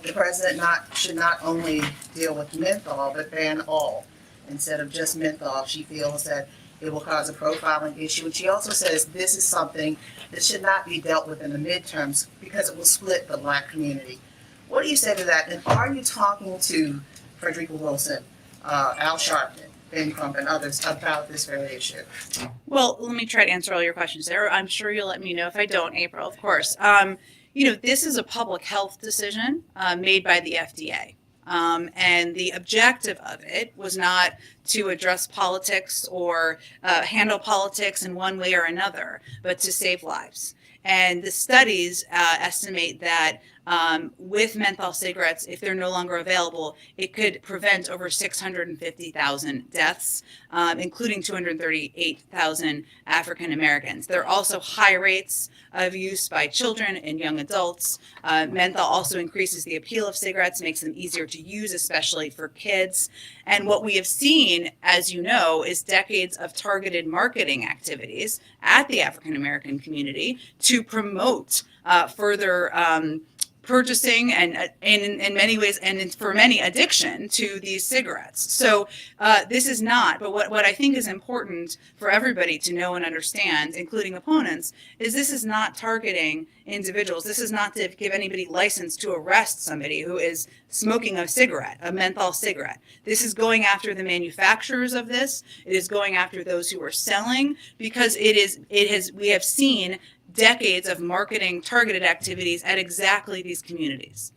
the president should not only deal with menthol, but ban all instead of just menthol. She feels that it will cause a profiling issue. And she also says this is something that should not be dealt with in the midterms because it will split the Black community. What do you say to that? And are you talking to Frederica Wilson, Al Sharpton, Ben Crump, and others about this very issue? Well, let me try to answer all your questions there. I'm sure you'll let me know if I don't, April, of course. This is a public health decision made by the FDA. And the objective of it was not to address politics or handle politics in one way or another, but to save lives. And the studies estimate that with menthol cigarettes, if they're no longer available, it could prevent over 650,000 deaths, including 238,000 African Americans. There are also high rates of use by children and young adults. Menthol also increases the appeal of cigarettes, makes them easier to use, especially for kids. And what we have seen, as you know, is decades of targeted marketing activities at the African American community to promote further purchasing and in many ways, and for many, addiction to these cigarettes. So this is not, but what I think is important for everybody to know and understand, including opponents, is this is not targeting individuals. This is not to give anybody license to arrest somebody who is smoking a cigarette, a menthol cigarette. This is going after the manufacturers of this. It is going after those who are selling, because we have seen decades of marketing targeted activities at exactly these communities.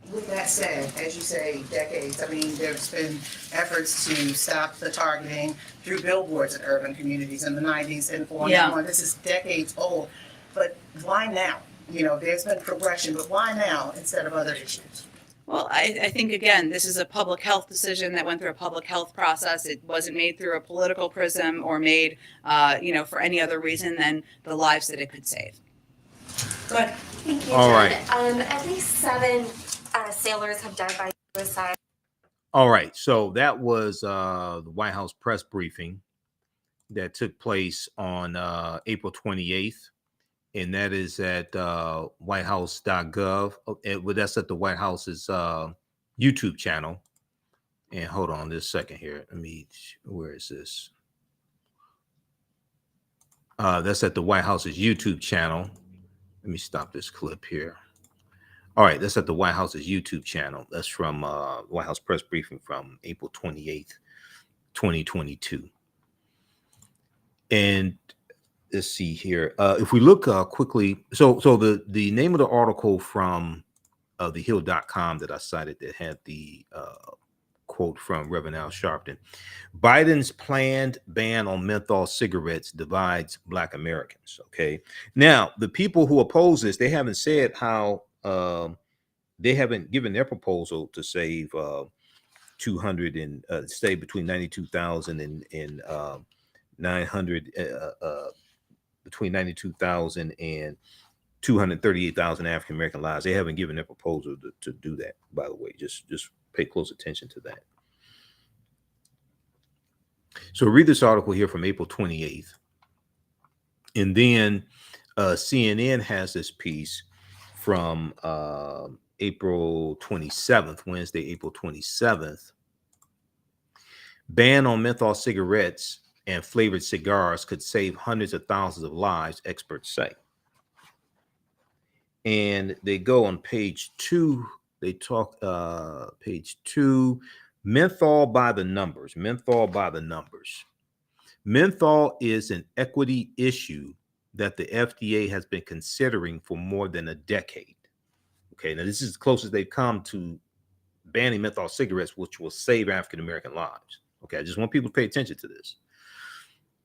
With that said, as you say, decades, I mean, there's been efforts to stop the targeting through billboards in urban communities in the 90s and on. This is decades old, but why now? There's been progression, but why now instead of other issues? Well, I think, again, this is a public health decision that went through a public health process. It wasn't made through a political prism or made, for any other reason than the lives that it could save. Go ahead. Thank you, All Jen. right. At least 7 sailors have died by suicide. All right. So that was the White House press briefing that took place on April 28th. And that is at whitehouse.gov. Well, that's at the White House's YouTube channel. And hold on this second here. Where is this? That's at the White House's YouTube channel. Let me stop this clip here. All right, that's at the White House's YouTube channel. That's from White House press briefing from April 28th, 2022. And let's see here. If we look quickly, so the name of the article from thehill.com that I cited that had the quote from Reverend Al Sharpton: Biden's planned ban on menthol cigarettes divides Black Americans. Okay. Now, the people who oppose this, they haven't said how they haven't given their proposal to save 200 and stay between 92,000 and 900 between 92,000 and 238,000 African American lives. They haven't given their proposal to do that, by the way. Just pay close attention to that. So read this article here from April 28th. And then CNN has this piece from April 27th, Wednesday, April 27th. Ban on menthol cigarettes and flavored cigars could save hundreds of thousands of lives, experts say. And they go on page 2. They talk page 2, menthol by the numbers. Menthol by the numbers. Menthol is an equity issue that the FDA has been considering for more than a decade. Okay, now this is as close as they've come to banning menthol cigarettes, which will save African American lives. Okay, I just want people to pay attention to this.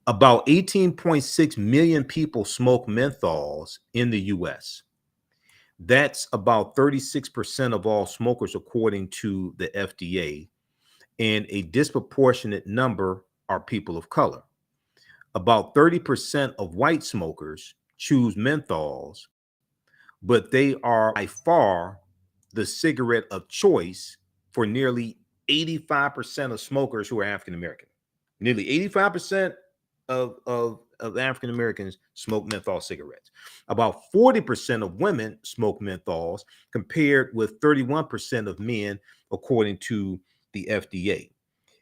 About 18.6 million people smoke menthols in the U.S. That's about 36% of all smokers, according to the FDA, and a disproportionate number are people of color. About 30% of white smokers choose menthols, but they are by far the cigarette of choice for nearly 85% of smokers who are African American. Nearly 85% of African Americans smoke menthol cigarettes. About 40% of women smoke menthols, compared with 31% of men, according to the FDA.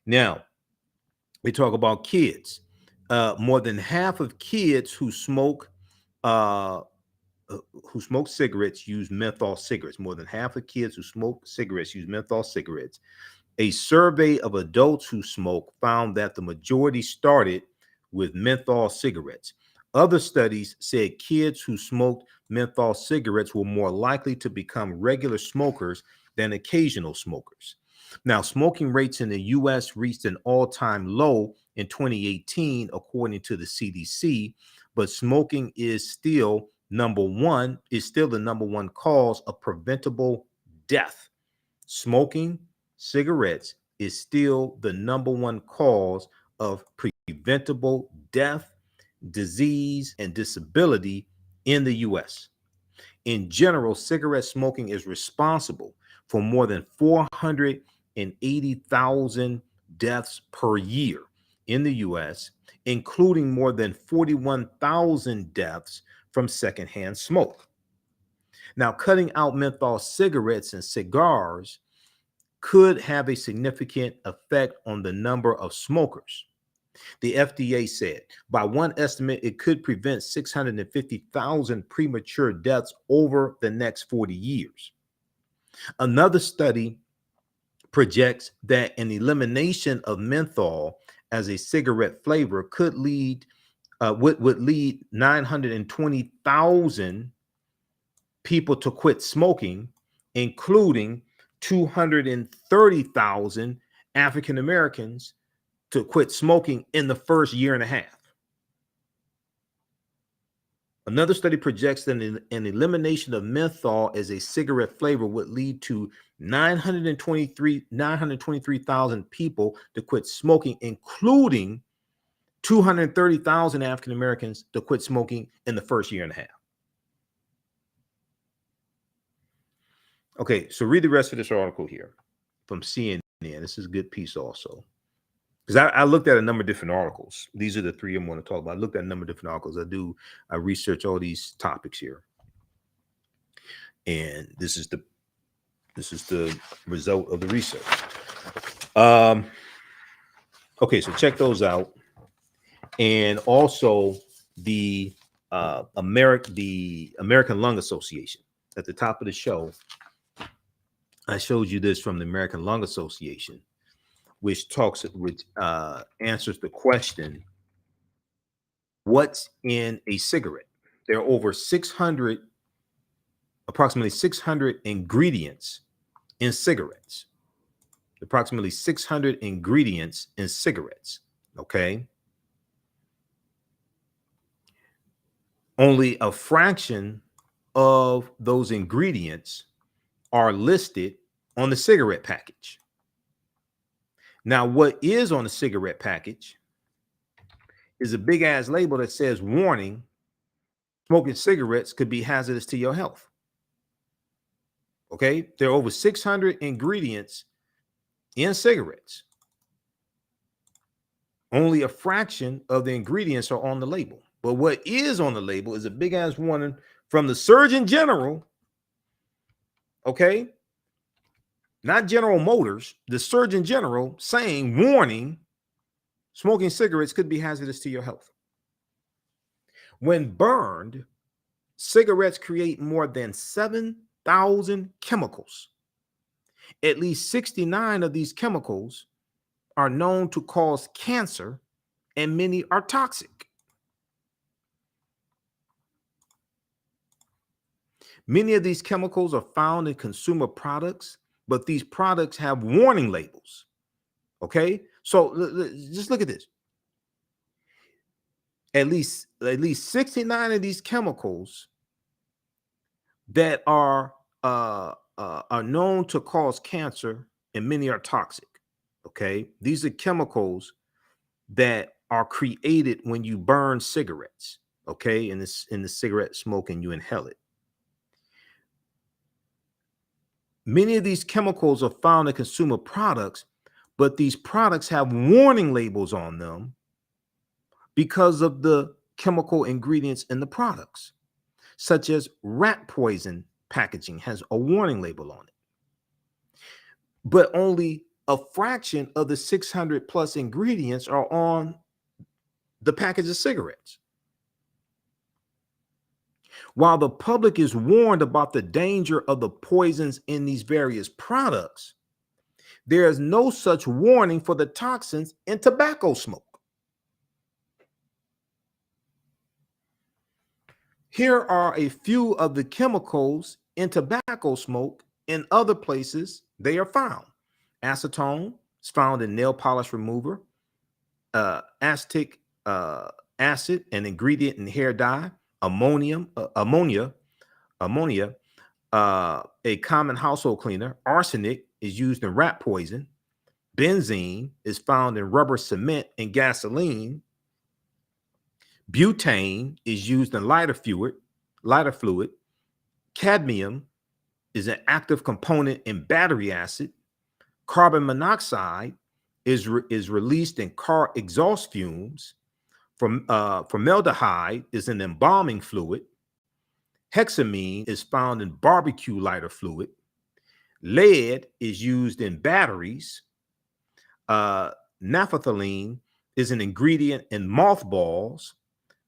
Now, we talk about kids. More than half of kids who smoke cigarettes use menthol cigarettes. More than half of kids who smoke cigarettes use menthol cigarettes. A survey of adults who smoke found that the majority started with menthol cigarettes. Other studies said kids who smoked menthol cigarettes were more likely to become regular smokers than occasional smokers. Now, smoking rates in the U.S. reached an all-time low in 2018, according to the CDC, but smoking is still the number one cause of preventable death. Smoking cigarettes is still the number one cause of preventable death, disease, and disability in the U.S. In general, cigarette smoking is responsible for more than 480,000 deaths per year in the U.S., including more than 41,000 deaths from secondhand smoke. Now, cutting out menthol cigarettes and cigars could have a significant effect on the number of smokers. The FDA said, by one estimate, it could prevent 650,000 premature deaths over the next 40 years. Another study projects that an elimination of menthol as a cigarette flavor could would lead 920,000 people to quit smoking, including 230,000 African Americans to quit smoking in the first year and a half. Another study projects that an elimination of menthol as a cigarette flavor would lead to 923,000 people to quit smoking, including 230,000 African Americans to quit smoking in the first year and a half. Okay, so read the rest of this article here from CNN. Yeah, this is a good piece also. Because I looked at a number of different articles. These are the three I'm going to talk about. I looked at a number of different articles. I research all these topics here. And this is the result of the research. Okay, so check those out. And also the American Lung Association. At the top of the show, I showed you this from the American Lung Association, which answers the question, what's in a cigarette? There are over approximately 600 ingredients in cigarettes. Approximately 600 ingredients in cigarettes, okay? Only a fraction of those ingredients are listed on the cigarette package. Now, what is on the cigarette package is a big ass label that says, warning, smoking cigarettes could be hazardous to your health. Okay, there are over 600 ingredients in cigarettes. Only a fraction of the ingredients are on the label. But what is on the label is a big ass warning from the Surgeon General. Okay, not General Motors, the Surgeon General saying, warning, smoking cigarettes could be hazardous to your health. When burned, cigarettes create more than 7,000 chemicals. At least 69 of these chemicals are known to cause cancer, and many are toxic. Many of these chemicals are found in consumer products, but these products have warning labels. Okay, so just look at this. At least 69 of these chemicals that are known to cause cancer, and many are toxic. Okay, these are chemicals that are created when you burn cigarettes. Okay, in the cigarette smoke and you inhale it. Many of these chemicals are found in consumer products, but these products have warning labels on them because of the chemical ingredients in the products, such as rat poison packaging has a warning label on it. But only a fraction of the 600 plus ingredients are on the package of cigarettes. While the public is warned about the danger of the poisons in these various products, there is no such warning for the toxins in tobacco smoke. Here are a few of the chemicals in tobacco smoke. In other places, they are found. Acetone is found in nail polish remover. Acetic acid, an ingredient in hair dye. Ammonia, a common household cleaner. Arsenic is used in rat poison. Benzene is found in rubber cement and gasoline. Butane is used in lighter fluid. Cadmium is an active component in battery acid. Carbon monoxide is released in car exhaust fumes. Formaldehyde is an embalming fluid. Hexamine is found in barbecue lighter fluid. Lead is used in batteries. Naphthalene is an ingredient in mothballs.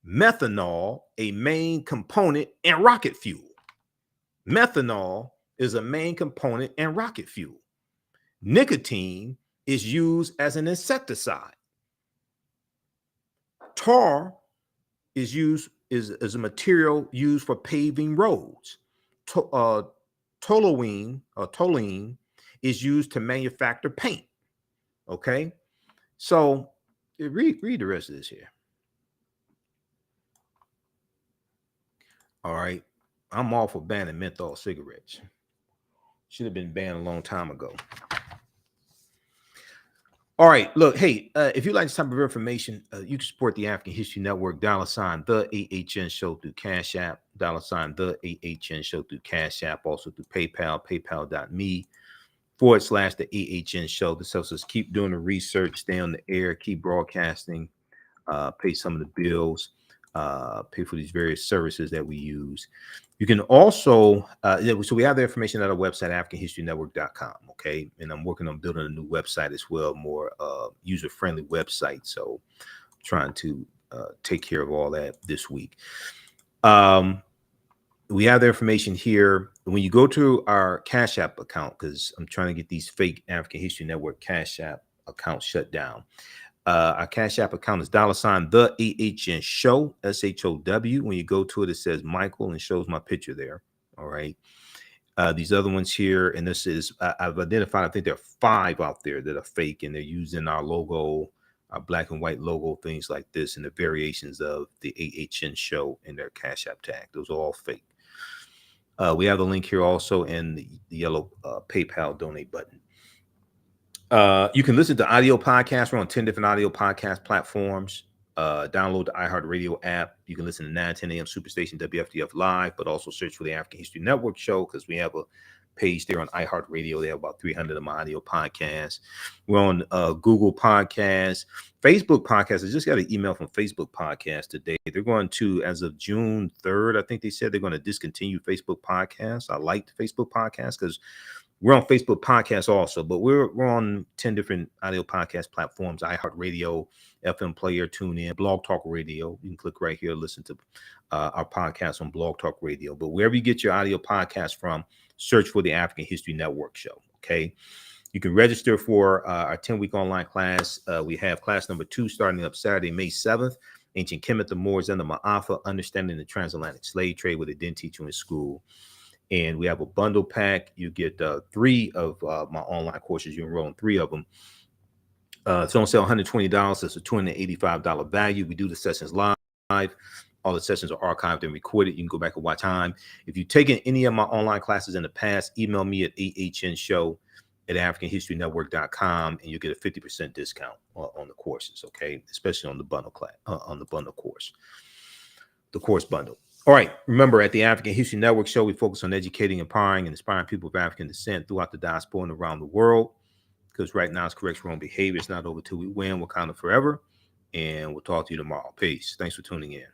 Methanol, a main component in rocket fuel. Methanol is a main component in rocket fuel. Nicotine is used as an insecticide. Tar is a material used for paving roads. Toluene is used to manufacture paint. Okay, so read the rest of this here. All right, I'm all for banning menthol cigarettes. Should have been banned a long time ago. All right, look, hey, if you like this type of information, you can support the African History Network, $ TheAHNShow through Cash App, $ TheAHNShow through Cash App, also through PayPal, paypal.me the AHN show. This helps us keep doing the research, stay on the air, keep broadcasting, pay some of the bills, pay for these various services that we use. You can also, so we have the information at our website, AfricanHistoryNetwork.com, okay? And I'm working on building a new website as well, more user-friendly website. So trying to take care of all that this week. We have the information here. When you go to our Cash App account, because I'm trying to get these fake African History Network Cash App accounts shut down. Our Cash App account is $ the AHN show, SHOW. When you go to it, it says Michael and shows my picture there. All right. These other ones here, and this is, I've identified, I think there are 5 out there that are fake, and they're using our logo, our black and white logo, things like this, and the variations of the AHN show in their Cash App tag. Those are all fake. We have the link here also in the yellow PayPal donate button. You can listen to audio podcasts. We're on 10 different audio podcast platforms. Download the iHeartRadio app. You can listen to 9:10 a.m. Superstation WFDF Live, but also search for the African History Network show, because we have a page there on iHeartRadio. They have about 300 of my audio podcasts. We're on Google Podcasts, Facebook Podcasts. I just got an email from Facebook Podcasts today. They're going to, as of June 3rd, I think they said they're going to discontinue Facebook Podcasts. I like the Facebook Podcasts because we're on Facebook Podcasts also, but we're on 10 different audio podcast platforms: iHeartRadio, FM Player, TuneIn, Blog Talk Radio. You can click right here, listen to our podcast on Blog Talk Radio. But wherever you get your audio podcast from, search for the African History Network show, okay? You can register for our 10-week online class. We have class number 2 starting up Saturday, May 7th, Ancient Kemet, the Moors, and the Maafa, Understanding the Transatlantic Slave Trade, where they didn't teach you in school. And we have a bundle pack. You get 3 of my online courses. You enroll in 3 of them. It's on sale $120. That's a $285 value. We do the sessions live. All the sessions are archived and recorded. You can go back and watch time. If you've taken any of my online classes in the past, email me at AHNshow@AfricanHistoryNetwork.com, and you get a 50% discount on the courses, okay? Especially on the bundle class, on the bundle course, the course bundle. All right. Remember, at the African History Network show, we focus on educating, empowering, and inspiring people of African descent throughout the diaspora and around the world. Because right now it's correct wrong behavior. It's not over till we win. Wakanda forever. And we'll talk to you tomorrow. Peace. Thanks for tuning in.